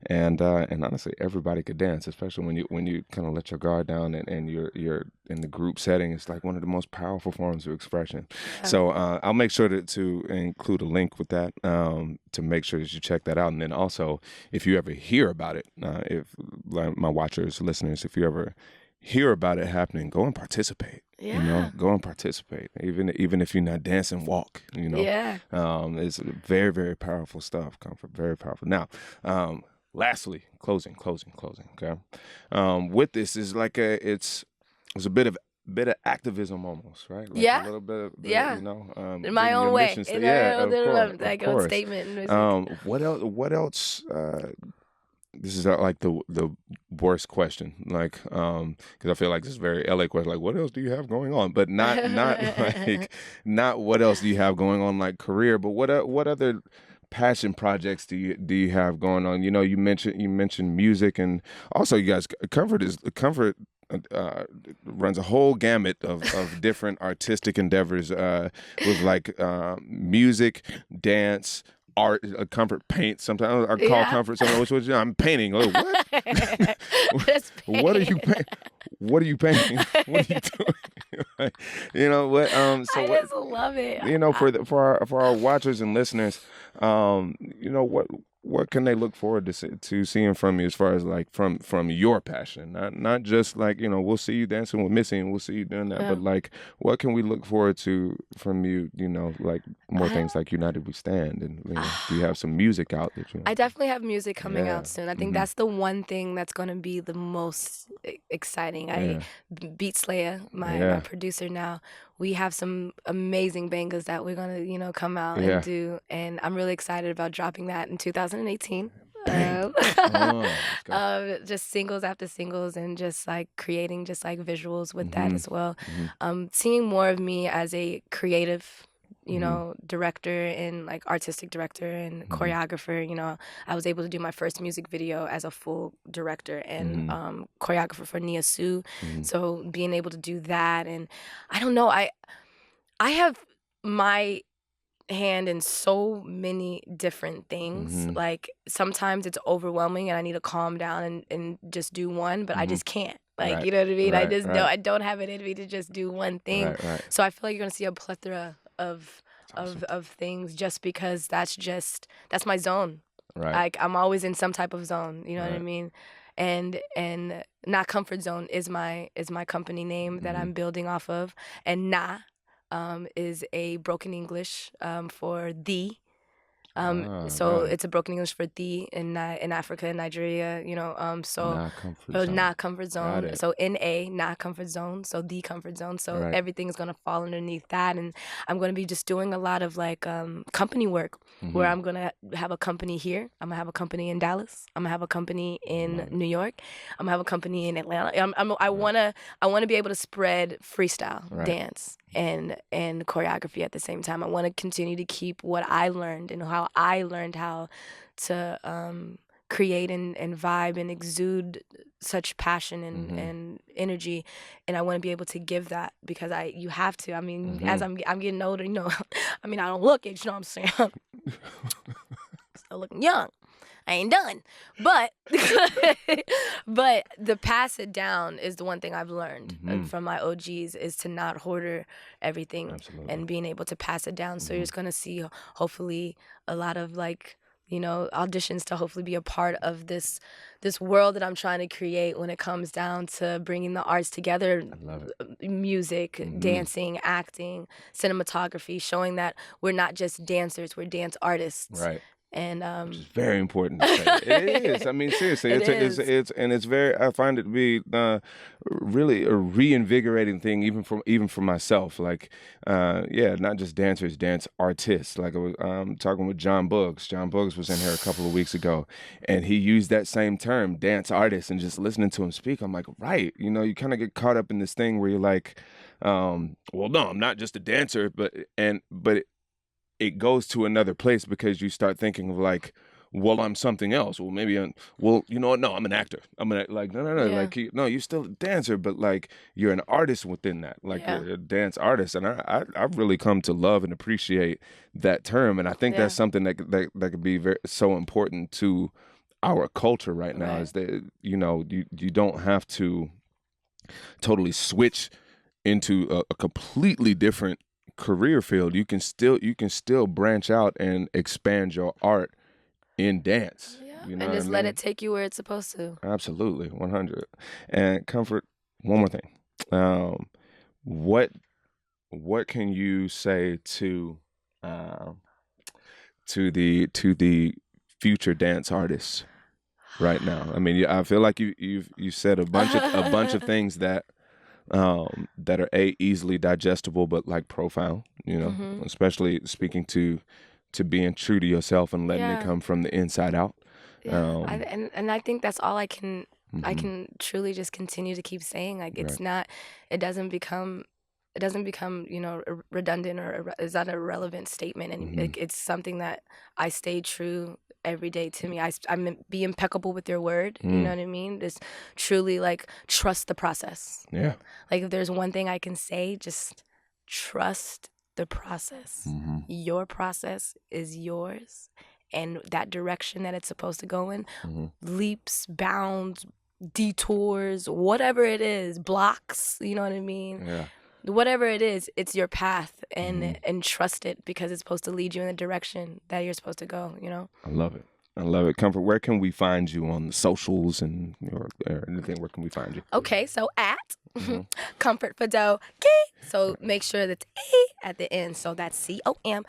And honestly, everybody could dance, especially when you kind of let your guard down and you're in the group setting. It's like one of the most powerful forms of expression. Yeah. So I'll make sure to include a link with that to make sure that you check that out. And then also, if you ever hear about it, if like my watchers, listeners, if you ever hear about it happening, go and participate. Yeah. Go and participate, even if you're not dancing, walk. Yeah. It's very, very powerful stuff. Comfort, very powerful. Now, lastly, closing. Okay, with this is like it's a bit of activism almost, right? Like a Yeah. little bit, Yeah. In my getting your own way. mission. Yeah, of Like a course. statement in music. What else? What else? This is like the worst question, like because I feel like this is very LA question. Like, what else do you have going on? But not like not what else do you have going on like career, but what other passion projects do you have going on? You mentioned music, and also you guys Comfort runs a whole gamut of different artistic endeavors with like music, dance, art. Comfort paint. Sometimes I call Yeah. Comfort something. Which I'm painting. Like, what? Just What are you painting? What are you painting? What are you doing? Like, what? So I what? just love it. For our watchers and listeners, what can they look forward to seeing from you as far as like from your passion, not just like we'll see you dancing with Missy and we'll see you doing that, Yeah. but like what can we look forward to from you? Like more I, things like United We Stand, and do you have some music out that you? I definitely have music coming Yeah. out soon. I think Mm-hmm. that's the one thing that's going to be the most exciting. Yeah. Beat Slayer, my Yeah. producer now, we have some amazing bangers that we're going to, come out and Yeah. do. And I'm really excited about dropping that in 2018. Bang. Um, Come on. Let's go. just singles after singles, and just like creating just like visuals with that Mm-hmm. as well. Mm-hmm. Seeing more of me as a creative, Mm-hmm. director and like artistic director and Mm-hmm. choreographer. I was able to do my first music video as a full director and Mm-hmm. choreographer for Nia Sue. Mm-hmm. So being able to do that, and I don't know, I have my hand in so many different things. Mm-hmm. Like, sometimes it's overwhelming and I need to calm down and just do one, but I Mm-hmm. just can't. Like, Right. you know what I mean? I Right. just Right. I don't have it in me to just do one thing. Right. Right. So I feel like you're gonna see a plethora of That's awesome. of things, just because that's my zone. Right. Like, I'm always in some type of zone, you know what I Right. mean? And Not Comfort Zone is my company name that Mm-hmm. I'm building off of. And Na is a broken English for the. So Got it. it's a broken English for the in Africa and Nigeria, so Not comfort zone. not comfort Got zone. it. So NA, not comfort zone. So the comfort zone. So Right. everything is gonna fall underneath that, and I'm gonna be just doing a lot of like company work, where Mm-hmm. I'm gonna have a company here. I'm gonna have a company in Dallas. I'm gonna have a company in Love it. New York. I'm gonna have a company in Atlanta. I Right. wanna be able to spread freestyle Right. dance and choreography at the same time. I want to continue to keep what I learned and how I learned how to create and vibe and exude such passion Mm-hmm. and energy, and I want to be able to give that, because you have to. I mean, as Mm-hmm. I'm getting older, I mean, I don't look it, you know what I'm saying? Still looking young. I ain't done. But but the pass it down is the one thing I've learned Mm-hmm. from my OGs, is to not hoarder everything Absolutely. and being able to pass it down. So you're Mm-hmm. just gonna see hopefully a lot of like, auditions to hopefully be a part of this world that I'm trying to create when it comes down to bringing the arts together, I love it. music, Mm-hmm. dancing, acting, cinematography, showing that we're not just dancers, we're dance artists. Right. And Which is very important to say. It is. I mean, seriously, it it's is. it's and it's very. I find it to be really a reinvigorating thing, even for myself. Like, yeah, not just dancers, dance artists. Like I was talking with John Buggs. John Buggs was in here a couple of weeks ago, and he used that same term, dance artist. And just listening to him speak, I'm like, right. You kind of get caught up in this thing where you're like, well, no, I'm not just a dancer, but it goes to another place because you start thinking of like, well, I'm something else. Well, maybe well, you know what? No, I'm an actor. Like, no, no, no. Yeah. Like, no, you're still a dancer, but like, you're an artist within that. Like, Yeah. you're a dance artist, and I've really come to love and appreciate that term, and I think Yeah. that's something that could be so important to our culture right now. Right. Is that you don't have to totally switch into a completely different career field. You can still branch out and expand your art in dance. Yeah. You know And what I just let it mean? take you where it's supposed to. Absolutely, 100. And Comfort, one more thing. Um, what what can you say um, to the future dance artists right now? I mean, I feel like you said a bunch of things that are easily digestible but like profound, Mhm. especially speaking to being true to yourself and letting it Yeah. come from the inside out. Yeah. Um, And I think that's all I mhm, can truly just continue to keep saying. Like, right. it doesn't become redundant, or is that a relevant statement, and Hmm. it's something that I stay true every day to me. Be impeccable with your word, you know Mm, what I mean? Just truly like trust the process. yeah. Like, if there's one thing I can say, just trust the process. Hmm. Your process is yours, and that direction that it's supposed to go in, Hmm. leaps, bounds, detours, whatever it is, blocks, you know what I mean? Yeah. Whatever it is, it's your path, Hmm. and trust it, because it's supposed to lead you in the direction that you're supposed to go, you know? I love it. I love it. Comfort, where can we find you on the socials and or anything? Where can we find you? Okay, so at Hmm. Comfort Fedoke. So make sure that's E at the end. So that's COMFORTFEDOKE.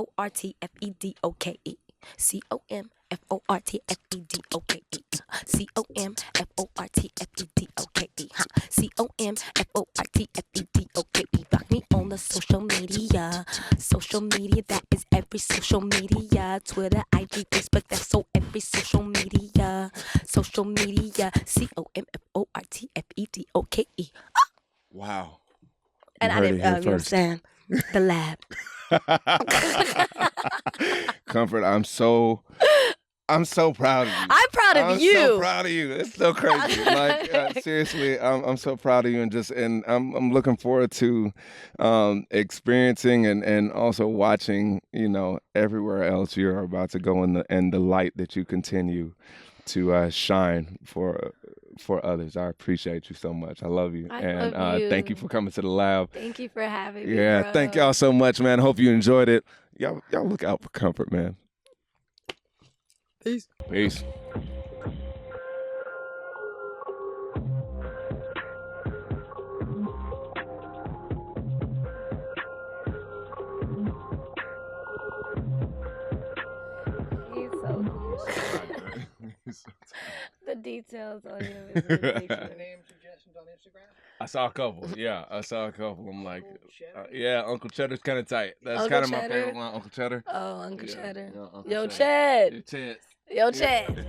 COMFORTFEDOKE. COMFORTFEDOKE. COMFORTFEDOKE. Block me on the social media. Social media, that is every social media. Twitter, IG, Facebook, that's so every social media. Social media. COMFORTFEDOKE. Wow. You And I heard it didn't, here you know what I'm first. saying? The lab. Comfort, I'm so proud of you. I'm proud of I'm so you. proud of you. It's so crazy. Like seriously, I'm so proud of you, and I'm looking forward to experiencing and also watching. Everywhere else you're about to go in the light that you continue to shine for others. I appreciate you so much. I love you, I and love thank you you. for coming to the lab. Thank you for having me, Yeah, thank y'all bro. so much, man. Hope you enjoyed it. Y'all look out for Comfort, man. Peace. Peace. details on him is ridiculous. Name suggestions on Instagram? I saw a couple. Yeah, I saw a couple. I'm like, yeah, Uncle Cheddar's kind of tight. That's Uncle kind of my Cheddar? favorite one, Uncle Cheddar. Oh, Uncle Yeah, Cheddar. yeah, Uncle Yo, Cheddar. Ched. Ched. Yo, Ched.